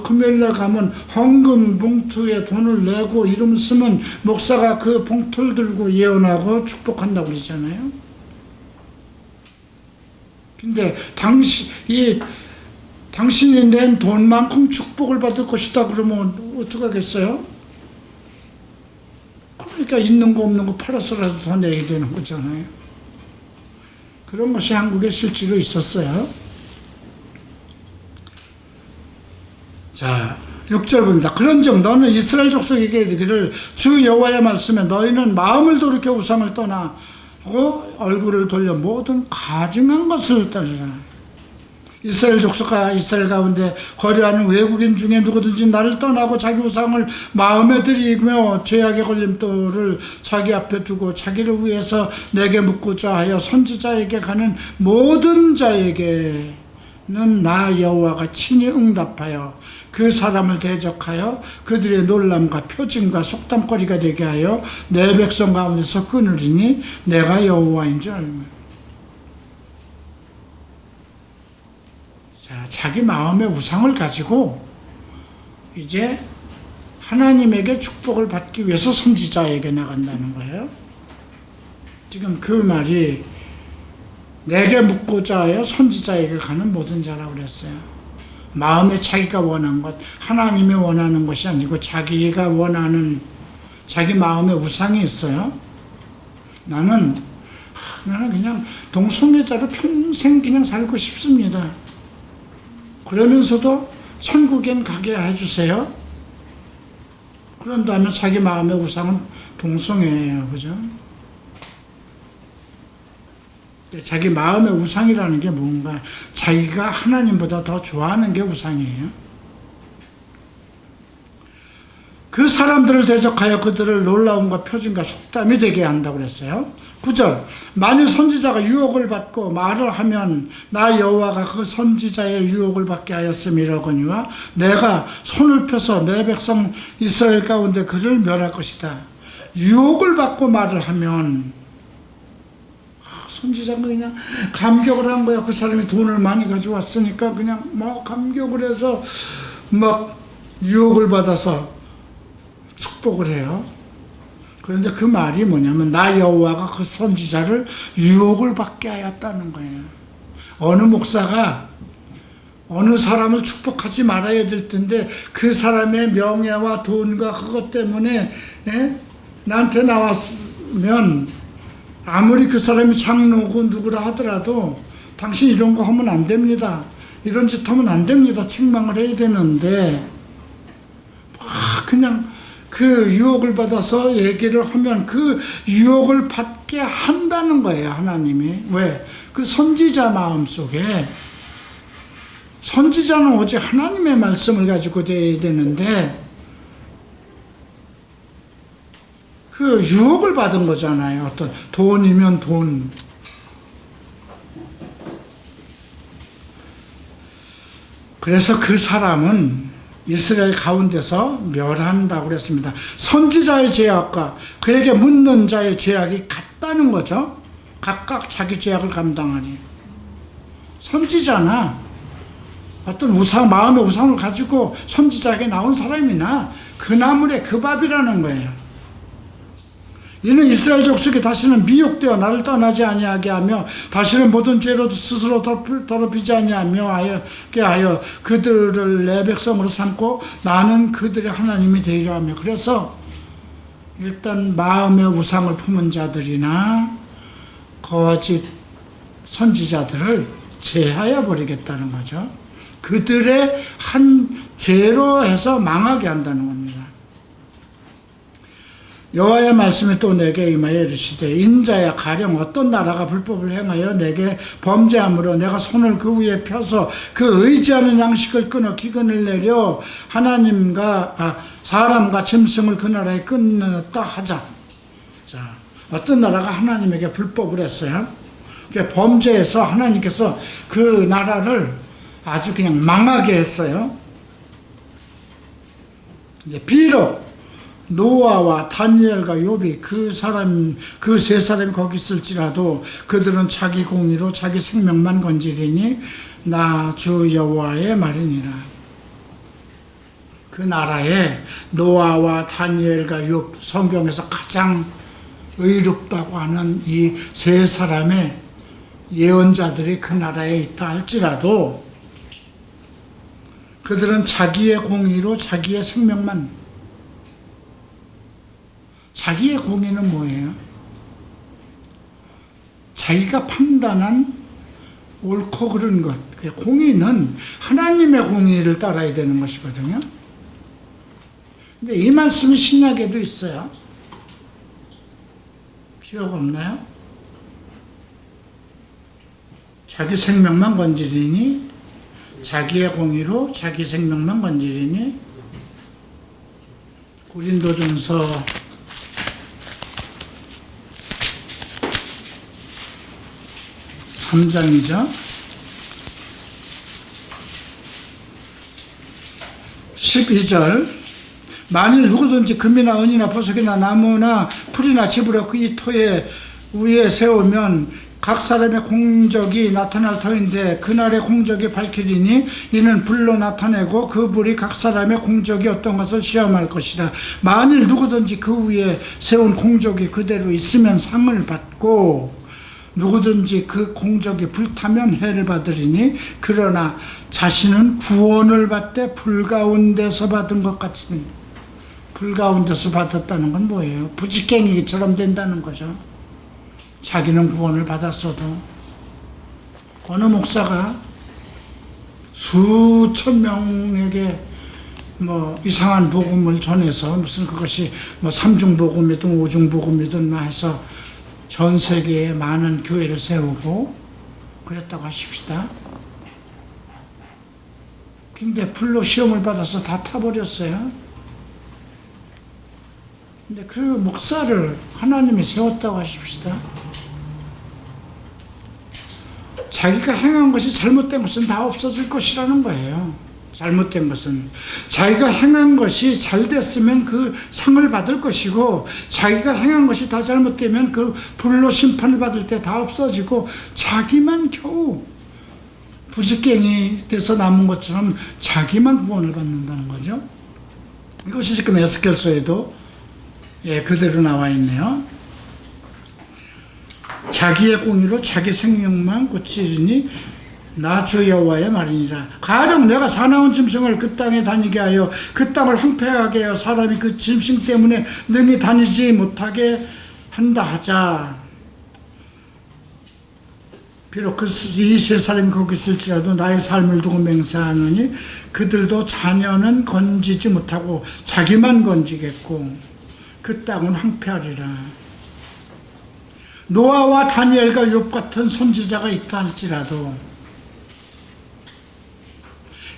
금요일날 가면 헌금 봉투에 돈을 내고 이름 쓰면 목사가 그 봉투를 들고 예언하고 축복한다고 그러잖아요. 근데 당신이 낸 돈만큼 축복을 받을 것이다 그러면 어떡하겠어요? 그러니까 있는 거 없는 거 팔아서라도 더 내야 되는 거잖아요. 그런 것이 한국에 실제로 있었어요. 자, 6절 봅니다. 그런즉 너는 이스라엘 족속에게 이르기를, 주 여호와의 말씀에 너희는 마음을 돌이켜 우상을 떠나고 얼굴을 돌려 모든 가증한 것을 따르라. 이스라엘 족속과 이스라엘 가운데 거류하는 외국인 중에 누구든지 나를 떠나고 자기 우상을 마음에 들이며 죄악의 걸림돌을 자기 앞에 두고 자기를 위해서 내게 묻고자 하여 선지자에게 가는 모든 자에게는 나 여호와가 친히 응답하여 그 사람을 대적하여 그들의 놀람과 표징과 속담거리가 되게 하여 내 백성 가운데서 끊으리니 내가 여호와인 줄 알면. 자, 자기 마음의 우상을 가지고 이제 하나님에게 축복을 받기 위해서 선지자에게 나간다는 거예요. 지금 그 말이 내게 묻고자 하여 선지자에게 가는 모든 자라고 그랬어요. 마음에 자기가 원한 것, 하나님이 원하는 것이 아니고 자기가 원하는 자기 마음의 우상이 있어요. 나는 그냥 동성애자로 평생 그냥 살고 싶습니다. 그러면서도 천국엔 가게 해주세요. 그런 다음에 자기 마음의 우상은 동성애예요. 그죠? 자기 마음의 우상이라는 게 뭔가 자기가 하나님보다 더 좋아하는 게 우상이에요. 그 사람들을 대적하여 그들을 놀라움과 표징과 속담이 되게 한다고 그랬어요. 9절, 만일 선지자가 유혹을 받고 말을 하면 나 여호와가 그 선지자의 유혹을 받게 하였음이라거니와 내가 손을 펴서 내 백성 이스라엘 가운데 그를 멸할 것이다. 유혹을 받고 말을 하면 선지자가 그냥 감격을 한 거야. 그 사람이 돈을 많이 가져왔으니까 그냥 막 감격을 해서 막 유혹을 받아서 축복을 해요. 그런데 그 말이 뭐냐면 나 여호와가 그 선지자를 유혹을 받게 하였다는 거예요. 어느 목사가 어느 사람을 축복하지 말아야 될 텐데 그 사람의 명예와 돈과 그것 때문에 나한테 나왔으면 아무리 그 사람이 장로고 누구라 하더라도 당신 이런 거 하면 안 됩니다. 이런 짓 하면 안 됩니다. 책망을 해야 되는데 그냥 그 유혹을 받아서 얘기를 하면 그 유혹을 받게 한다는 거예요. 하나님이. 왜? 그 선지자 마음속에 선지자는 오직 하나님의 말씀을 가지고 돼야 되는데 그 유혹을 받은 거잖아요. 어떤 돈이면 돈. 그래서 그 사람은 이스라엘 가운데서 멸한다고 그랬습니다. 선지자의 죄악과 그에게 묻는 자의 죄악이 같다는 거죠. 각각 자기 죄악을 감당하니. 선지자나 어떤 우상, 마음의 우상을 가지고 선지자에게 나온 사람이나 그 나물의 그 밥이라는 거예요. 이는 이스라엘 족속이 다시는 미혹되어 나를 떠나지 아니하게 하며 다시는 모든 죄로도 스스로 더럽히지 아니하며 하여 그들을 내 백성으로 삼고 나는 그들의 하나님이 되리라 하며. 그래서 일단 마음의 우상을 품은 자들이나 거짓 선지자들을 제하여 버리겠다는 거죠. 그들의 한 죄로 해서 망하게 한다는 겁니다. 여호와의 말씀이 또 내게 임하여 이르시되 인자야 가령 어떤 나라가 불법을 행하여 내게 범죄함으로 내가 손을 그 위에 펴서 그 의지하는 양식을 끊어 기근을 내려 사람과 짐승을 그 나라에 끊었다 하자. 자, 어떤 나라가 하나님에게 불법을 했어요. 범죄해서 하나님께서 그 나라를 아주 그냥 망하게 했어요. 이제 비록 노아와 다니엘과 욥이 그 세 사람이 거기 있을지라도 그들은 자기 공의로 자기 생명만 건지리니 나 주 여호와의 말이니라. 그 나라에 노아와 다니엘과 욥, 성경에서 가장 의롭다고 하는 이 세 사람의 예언자들이 그 나라에 있다 할지라도 그들은 자기의 공의로 자기의 생명만. 자기의 공의는 뭐예요? 자기가 판단한 옳고 그른 것. 공의는 하나님의 공의를 따라야 되는 것이거든요. 근데 이 말씀이 신약에도 있어요. 기억 없나요? 자기 생명만 건지리니 자기의 공의로 자기 생명만 건지리니. 고린도전서 3장이죠. 12절 만일 누구든지 금이나 은이나 보석이나 나무나 풀이나 집으로 그 이 토에 위에 세우면 각 사람의 공적이 나타날 터인데 그날의 공적이 밝히리니 이는 불로 나타내고 그 불이 각 사람의 공적이 어떤 것을 시험할 것이다. 만일 누구든지 그 위에 세운 공적이 그대로 있으면 상을 받고 누구든지 그 공적이 불타면 해를 받으리니 그러나 자신은 구원을 받되 불 가운데서 받은 것 같으니. 불 가운데서 받았다는 건 뭐예요? 부지깽이처럼 된다는 거죠. 자기는 구원을 받았어도. 어느 목사가 수천 명에게 이상한 복음을 전해서 무슨 그것이 삼중복음이든 오중복음이든 해서 전 세계에 많은 교회를 세우고 그랬다고 하십시다. 근데 불로 시험을 받아서 다 타버렸어요. 근데 그 목사를 하나님이 세웠다고 하십시다. 자기가 행한 것이 잘못된 것은 다 없어질 것이라는 거예요. 잘못된 것은. 자기가 행한 것이 잘 됐으면 그 상을 받을 것이고, 자기가 행한 것이 다 잘못되면 그 불로 심판을 받을 때 다 없어지고, 자기만 겨우 부직갱이 돼서 남은 것처럼 자기만 구원을 받는다는 거죠. 이것이 지금 에스겔서에도 그대로 나와 있네요. 자기의 공의로 자기 생명만 고치리니 나 주 여호와의 말이니라. 가령 내가 사나운 짐승을 그 땅에 다니게 하여 그 땅을 황폐하게 하여 사람이 그 짐승 때문에 능히 다니지 못하게 한다 하자. 비록 이 세 사람이 거기 있을지라도 나의 삶을 두고 맹세하노니 그들도 자녀는 건지지 못하고 자기만 건지겠고 그 땅은 황폐하리라. 노아와 다니엘과 욥 같은 선지자가 있다 할지라도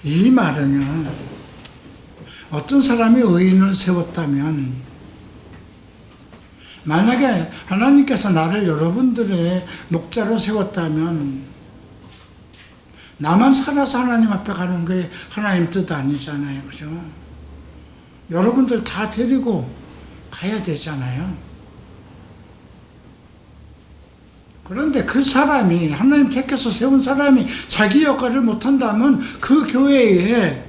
이 말은요, 어떤 사람이 의인을 세웠다면, 만약에 하나님께서 나를 여러분들의 목자로 세웠다면 나만 살아서 하나님 앞에 가는 게 하나님 뜻 아니잖아요. 그죠? 여러분들 다 데리고 가야 되잖아요. 그런데 그 사람이, 하나님 택해서 세운 사람이 자기 역할을 못한다면 그 교회에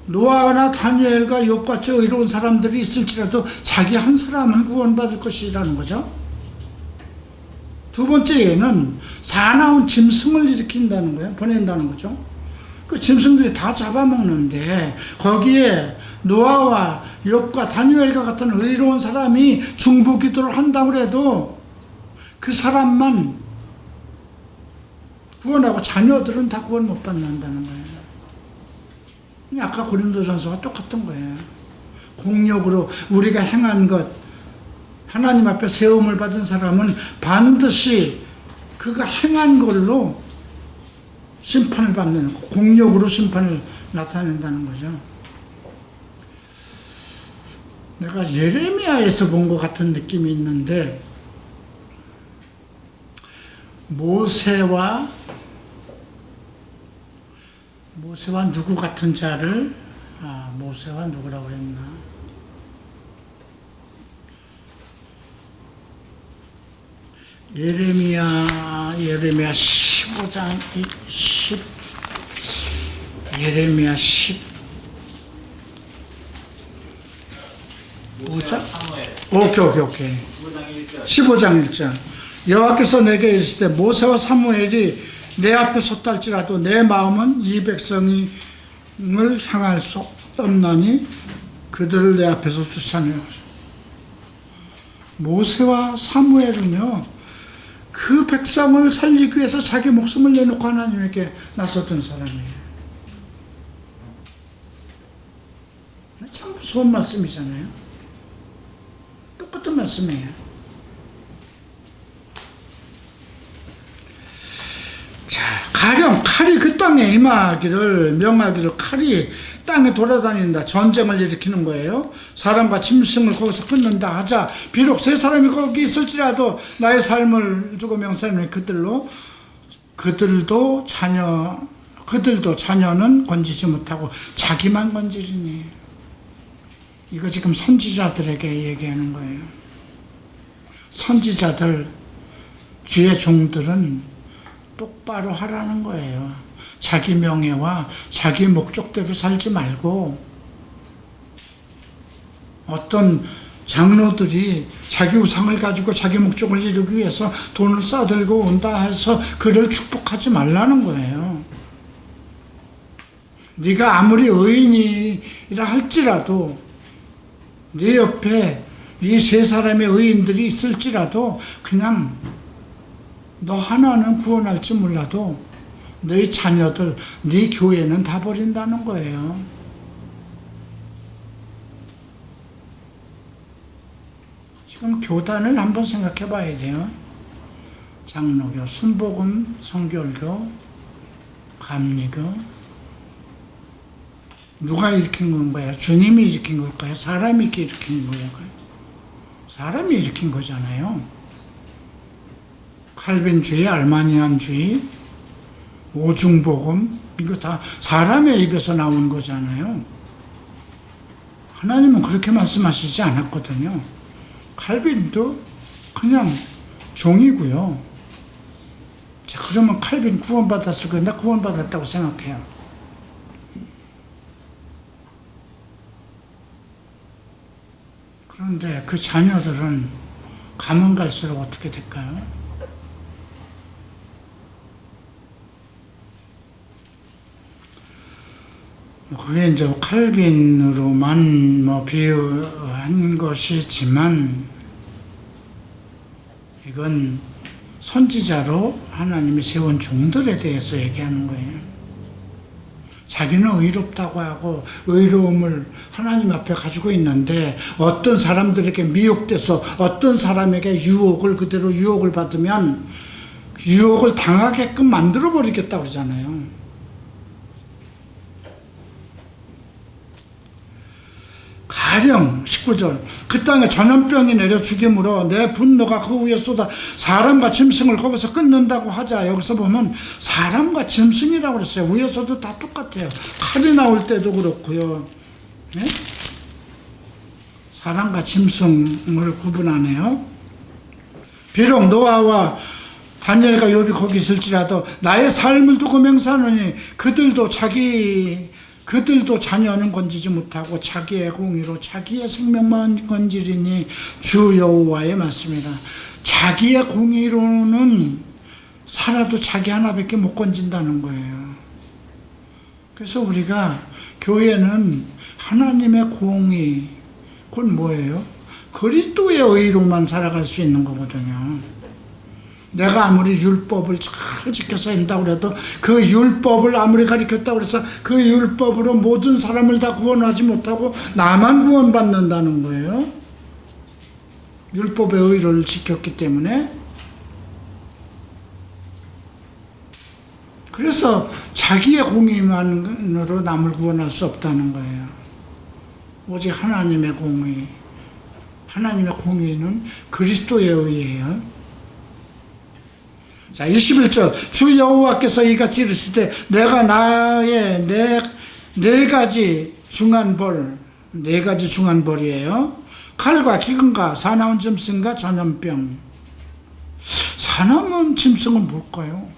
노아나 다니엘과 욥같이 의로운 사람들이 있을지라도 자기 한 사람은 구원받을 것이라는 거죠. 두 번째 예는 사나운 짐승을 일으킨다는 거예요. 보낸다는 거죠. 그 짐승들이 다 잡아먹는데 거기에 노아와 욥과 다니엘과 같은 의로운 사람이 중보기도를 한다고 해도 그 사람만 구원하고 자녀들은 다 구원 못 받는다는 거예요. 아까 고린도전서가 똑같은 거예요. 공력으로 우리가 행한 것, 하나님 앞에 세움을 받은 사람은 반드시 그가 행한 걸로 심판을 받는, 공력으로 심판을 나타낸다는 거죠. 내가 예레미야에서 본 것 같은 느낌이 있는데, 모세와 누구 같은 자를, 모세와 누구라고 그랬나? 예레미야 15장, 예레미야 15장? 오케이. 15장 1절. 여호와께서 내게 이르시되 모세와 사무엘이 내 앞에 섰달지라도 내 마음은 이 백성을 향할 수 없나니 그들을 내 앞에서 쫓아내라. 모세와 사무엘은요, 그 백성을 살리기 위해서 자기 목숨을 내놓고 하나님에게 나섰던 사람이에요. 참 무서운 말씀이잖아요. 똑같은 말씀이에요. 자, 가령 칼이 그 땅에 임하기를 명하기를, 칼이 땅에 돌아다닌다, 전쟁을 일으키는 거예요. 사람과 짐승을 거기서 끊는다 하자. 비록 세 사람이 거기 있을지라도 나의 삶을 두고 명세하는 그들도 자녀는 건지지 못하고 자기만 건지리니. 이거 지금 선지자들에게 얘기하는 거예요. 선지자들, 주의 종들은 똑바로 하라는 거예요. 자기 명예와 자기 목적대로 살지 말고, 어떤 장로들이 자기 우상을 가지고 자기 목적을 이루기 위해서 돈을 싸들고 온다 해서 그를 축복하지 말라는 거예요. 네가 아무리 의인이라 할지라도, 네 옆에 이 세 사람의 의인들이 있을지라도 그냥 너 하나는 구원할지 몰라도 너희 자녀들, 네 교회는 다 버린다는 거예요. 그럼 교단을 한번 생각해 봐야 돼요. 장로교, 순복음, 성결교, 감리교. 누가 일으킨 건가요? 주님이 일으킨 걸까요? 사람이 일으킨 걸까요? 사람이 일으킨 거잖아요. 칼빈주의, 알마니안주의, 오중복음, 이거 다 사람의 입에서 나온 거잖아요. 하나님은 그렇게 말씀하시지 않았거든요. 칼빈도 그냥 종이고요. 자, 그러면 칼빈 구원받았을 거예요. 나 구원받았다고 생각해요. 그런데 그 자녀들은 가면 갈수록 어떻게 될까요? 그게 이제 칼빈으로만 비유한 것이지만, 이건 선지자로 하나님이 세운 종들에 대해서 얘기하는 거예요. 자기는 의롭다고 하고 의로움을 하나님 앞에 가지고 있는데 어떤 사람들에게 미혹돼서 어떤 사람에게 그대로 유혹을 받으면 유혹을 당하게끔 만들어 버리겠다고 그러잖아요. 가령 19절 그 땅에 전염병이 내려 죽임으로 내 분노가 그 위에 쏟아 사람과 짐승을 거기서 끊는다고 하자. 여기서 보면 사람과 짐승이라고 그랬어요. 위에서도 다 똑같아요. 칼이 나올 때도 그렇고요. 네? 사람과 짐승을 구분하네요. 비록 노아와 다니엘과 욥이 거기 있을지라도 나의 삶을 두고 맹세하노니 그들도 자녀는 건지지 못하고 자기의 공의로 자기의 생명만 건지리니 주 여호와의 말씀이라. 자기의 공의로는 살아도 자기 하나밖에 못 건진다는 거예요. 그래서 우리가 교회는 하나님의 공의, 그건 뭐예요? 그리스도의 의로만 살아갈 수 있는 거거든요. 내가 아무리 율법을 잘 지켜서 한다고 해도 그 율법을 아무리 가르쳤다고 해서 그 율법으로 모든 사람을 다 구원하지 못하고 나만 구원받는다는 거예요. 율법의 의를 지켰기 때문에. 그래서 자기의 공의만으로 남을 구원할 수 없다는 거예요. 오직 하나님의 공의. 하나님의 공의는 그리스도의 의예요. 자, 21절 주 여호와께서 이같이 이르시되 내가 나의 네 가지 중한 벌이에요. 칼과 기근과 사나운 짐승과 전염병. 사나운 짐승은 뭘까요?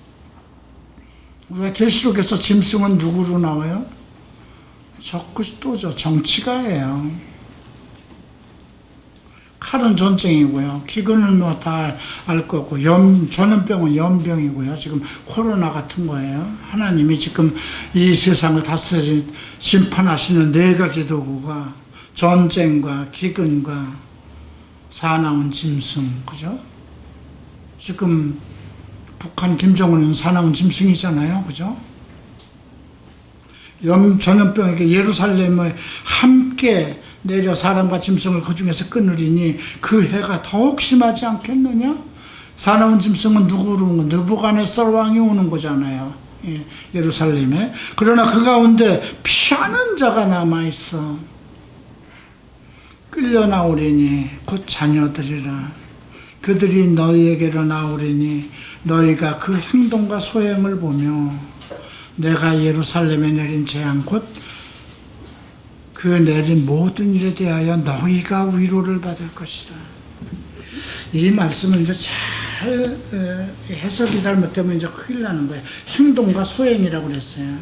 우리가 계시록에서 짐승은 누구로 나와요? 적그리스도죠. 정치가예요. 칼은 전쟁이고요. 기근은 다 알 거고, 전염병은 연병이고요. 지금 코로나 같은 거예요. 하나님이 지금 이 세상을 다스리 심판하시는 네 가지 도구가 전쟁과 기근과 사나운 짐승, 그죠? 지금 북한 김정은은 사나운 짐승이잖아요, 그죠? 전염병에게 예루살렘에 함께 내려 사람과 짐승을 그 중에서 끊으리니 그 해가 더욱 심하지 않겠느냐? 사나운 짐승은 누구로 온 거? 느부갓네살 왕이 오는 거잖아요. 예루살렘에. 그러나 그 가운데 피하는 자가 남아있어. 끌려 나오리니 곧 자녀들이라. 그들이 너희에게로 나오리니 너희가 그 행동과 소행을 보며 내가 예루살렘에 내린 재앙 곧 그 내린 모든 일에 대하여 너희가 위로를 받을 것이다. 이 말씀을 이제 잘 해석이 잘못되면 이제 큰일 나는 거예요. 행동과 소행이라고 그랬어요.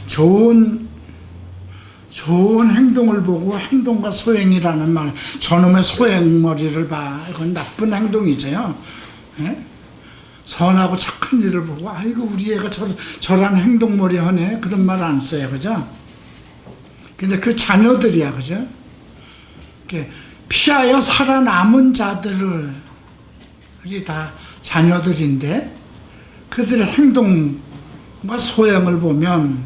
좋은 행동을 보고 행동과 소행이라는 말, 저놈의 소행머리를 봐. 이건 나쁜 행동이죠. 예? 선하고 착한 일을 보고 아이고 우리 애가 저런 행동머리 하네. 그런 말 안 써요. 그죠? 근데 그 자녀들이야. 그죠? 피하여 살아남은 자들을, 이게 다 자녀들인데 그들의 행동과 소행을 보면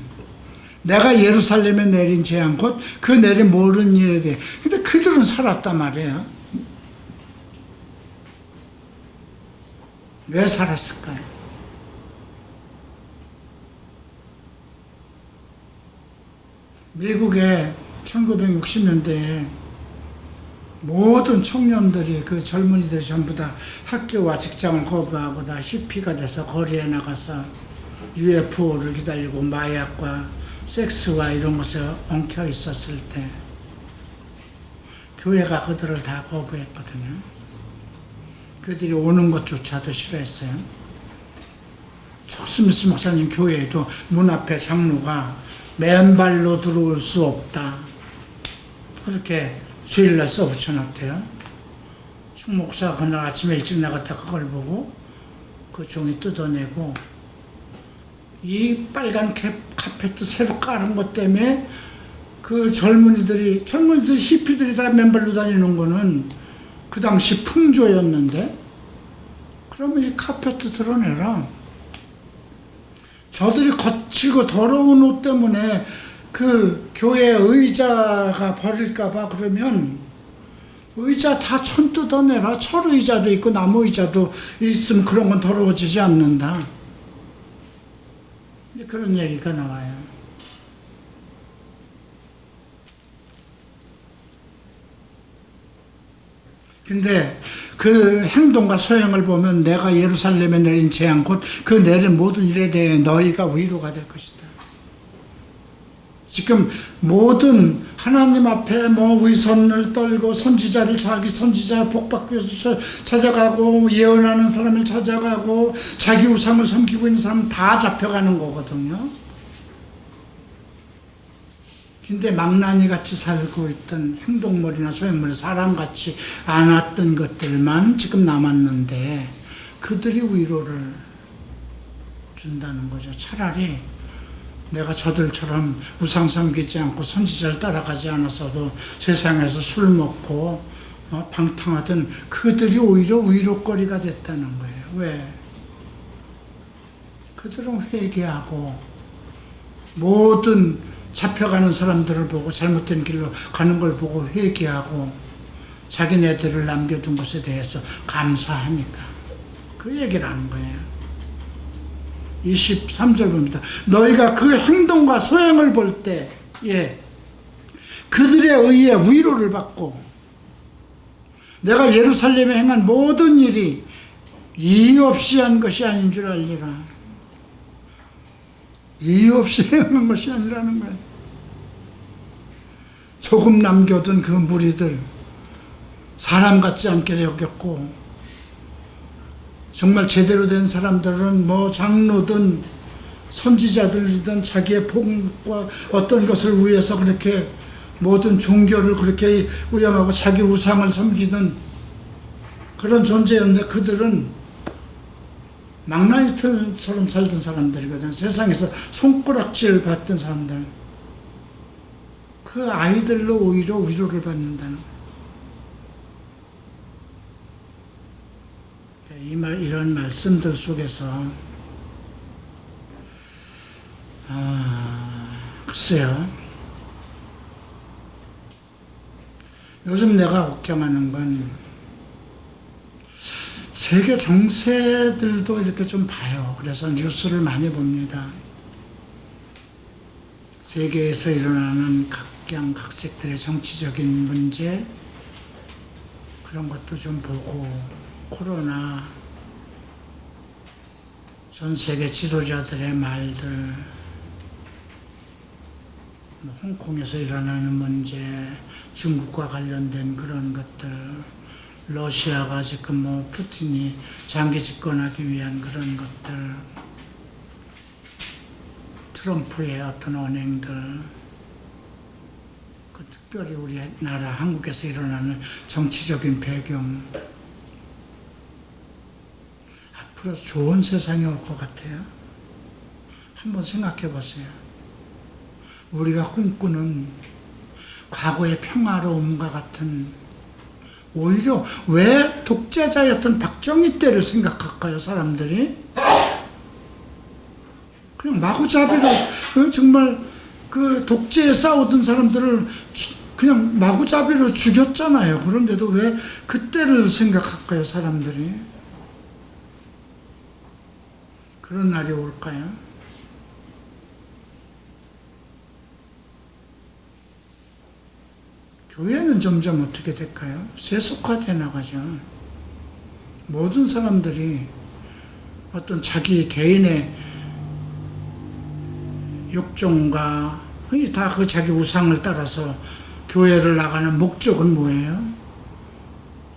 내가 예루살렘에 내린 재앙 곧 그 내린 모든 일에 대해. 근데 그들은 살았단 말이에요. 왜 살았을까요? 미국의 1960년대에 모든 청년들이, 그 젊은이들이 전부 다 학교와 직장을 거부하고 다 히피가 돼서 거리에 나가서 UFO를 기다리고 마약과 섹스와 이런 것에 엉켜 있었을 때 교회가 그들을 다 거부했거든요. 그들이 오는 것조차도 싫어했어요. 촉스미스 목사님 교회에도 문 앞에 장로가 맨발로 들어올 수 없다, 그렇게 주일날 써붙여놨대요. 총 목사가 그날 아침에 일찍 나갔다 그걸 보고 그 종이 뜯어내고, 이 빨간 카페트 새로 깔은 것 때문에 그 젊은이들이 히피들이 다 맨발로 다니는 거는 그 당시 풍조였는데, 그러면 이 카페트 드러내라. 저들이 거칠고 더러운 옷 때문에 그 교회 의자가 버릴까봐 그러면 의자 다 천 뜯어내라. 철의자도 있고 나무 의자도 있으면 그런 건 더러워지지 않는다. 근데 그런 얘기가 나와요. 근데 그 행동과 소행을 보면 내가 예루살렘에 내린 재앙 곧 그 내린 모든 일에 대해 너희가 위로가 될 것이다. 지금 모든 하나님 앞에 위선을 떨고 선지자를, 자기 선지자 복받기 위해서 찾아가고 예언하는 사람을 찾아가고 자기 우상을 섬기고 있는 사람은 다 잡혀가는 거거든요. 근데 망나니 같이 살고 있던 행동물이나 소행물, 사람같이 않았던 것들만 지금 남았는데 그들이 위로를 준다는 거죠. 차라리 내가 저들처럼 우상 섬기지 않고 선지자를 따라가지 않았어도 세상에서 술 먹고 방탕하던 그들이 오히려 위로거리가 됐다는 거예요. 왜? 그들은 회개하고 모든 잡혀가는 사람들을 보고 잘못된 길로 가는 걸 보고 회개하고 자기네들을 남겨둔 것에 대해서 감사하니까 그 얘기를 하는 거예요. 23절 봅니다. 너희가 그 행동과 소행을 볼 때 그들에 의해 위로를 받고 내가 예루살렘에 행한 모든 일이 이유 없이 한 것이 아닌 줄 알리라. 이유 없이 행한 것이 아니라는 거예요. 조금 남겨둔 그 무리들 사람 같지 않게 여겼고, 정말 제대로 된 사람들은 장로든 선지자들이든 자기의 복과 어떤 것을 위해서 그렇게 모든 종교를 그렇게 우영하고 자기 우상을 섬기는 그런 존재였는데 그들은 망나니처럼 살던 사람들이거든요. 세상에서 손가락질 받던 사람들. 그 아이들로 오히려 위로를 받는다는 거예요. 이런 말씀들 속에서 글쎄요, 요즘 내가 걱정하는 건 세계 정세들도 이렇게 좀 봐요. 그래서 뉴스를 많이 봅니다. 세계에서 일어나는 각양각색들의 정치적인 문제, 그런 것도 좀 보고, 코로나, 전 세계 지도자들의 말들, 홍콩에서 일어나는 문제, 중국과 관련된 그런 것들, 러시아가 지금 푸틴이 장기 집권하기 위한 그런 것들, 트럼프의 어떤 언행들, 특별히 우리나라 한국에서 일어나는 정치적인 배경, 앞으로 좋은 세상이 올 것 같아요. 한번 생각해 보세요. 우리가 꿈꾸는 과거의 평화로움과 같은, 오히려 왜 독재자였던 박정희 때를 생각할까요, 사람들이? 그냥 마구잡이로 정말 그 독재에 싸우던 사람들을 그냥 마구잡이로 죽였잖아요. 그런데도 왜 그때를 생각할까요, 사람들이? 그런 날이 올까요? 교회는 점점 어떻게 될까요? 세속화돼 나가죠. 모든 사람들이 어떤 자기 개인의 욕정과 다 그 자기 우상을 따라서 교회를 나가는 목적은 뭐예요?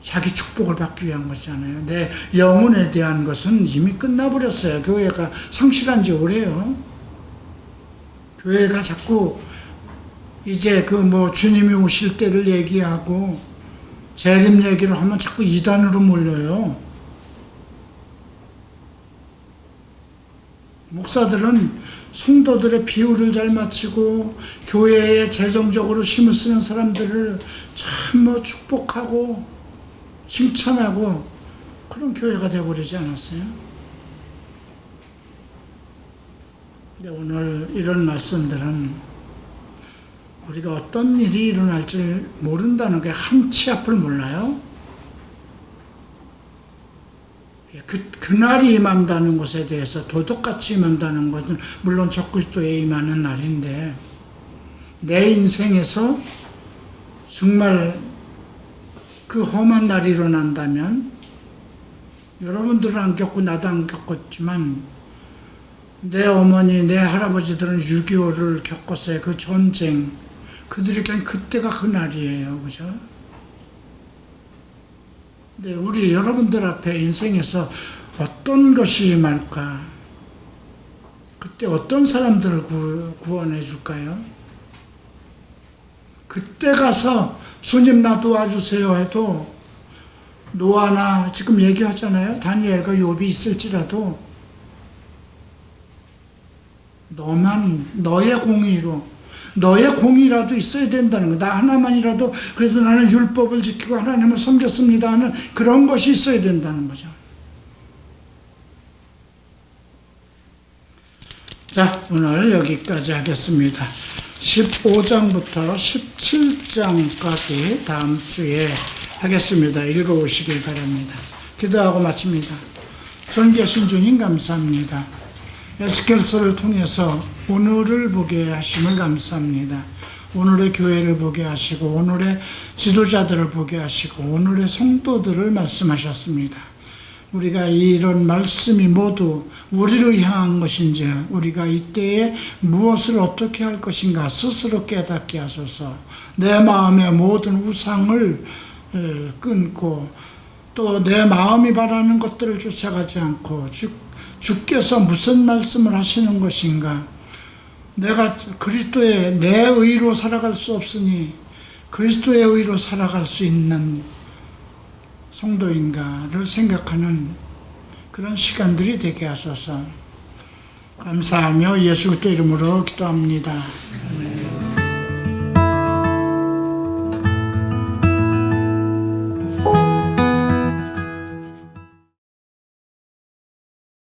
자기 축복을 받기 위한 것이잖아요. 내 영혼에 대한 것은 이미 끝나버렸어요. 교회가 상실한 지 오래요. 교회가 자꾸 이제 그 뭐 주님이 오실 때를 얘기하고 재림 얘기를 하면 자꾸 이단으로 몰려요. 목사들은 성도들의 비유를 잘 맞추고 교회에 재정적으로 힘을 쓰는 사람들을 참 뭐 축복하고 칭찬하고 그런 교회가 되어버리지 않았어요? 근데 오늘 이런 말씀들은 우리가 어떤 일이 일어날지 모른다는 게 한치 앞을 몰라요. 그날이 임한다는 것에 대해서 도덕같이 임한다는 것은 물론 적그리스도에 임하는 날인데 내 인생에서 정말 그 험한 날이 일어난다면 여러분들은 안 겪고 나도 안 겪었지만 내 어머니, 내 할아버지들은 6.25를 겪었어요. 그 전쟁. 그들에겐 그때가 그 날이에요. 그죠? 근데 우리 여러분들 앞에 인생에서 어떤 것이 임할까? 그때 어떤 사람들을 구원해 줄까요? 그때 가서 주님 나 도와주세요 해도 노아나 지금 얘기하잖아요. 다니엘과 욥이 있을지라도 너의 공의라도 있어야 된다는 거. 나 하나만이라도 그래도 나는 율법을 지키고 하나님을 섬겼습니다 하는 그런 것이 있어야 된다는 거죠. 자, 오늘 여기까지 하겠습니다. 15장부터 17장까지 다음 주에 하겠습니다. 읽어오시길 바랍니다. 기도하고 마칩니다. 전계신 주님 감사합니다. 에스겔서를 통해서 오늘을 보게 하심을 감사합니다. 오늘의 교회를 보게 하시고 오늘의 지도자들을 보게 하시고 오늘의 성도들을 말씀하셨습니다. 우리가 이런 말씀이 모두 우리를 향한 것인지 우리가 이때에 무엇을 어떻게 할 것인가 스스로 깨닫게 하소서. 내 마음의 모든 우상을 끊고 또 내 마음이 바라는 것들을 쫓아가지 않고 주께서 무슨 말씀을 하시는 것인가, 내가 그리스도의 내 의로 살아갈 수 없으니 그리스도의 의로 살아갈 수 있는 성도인가를 생각하는 그런 시간들이 되게 하소서. 감사하며 예수 그리스도 이름으로 기도합니다.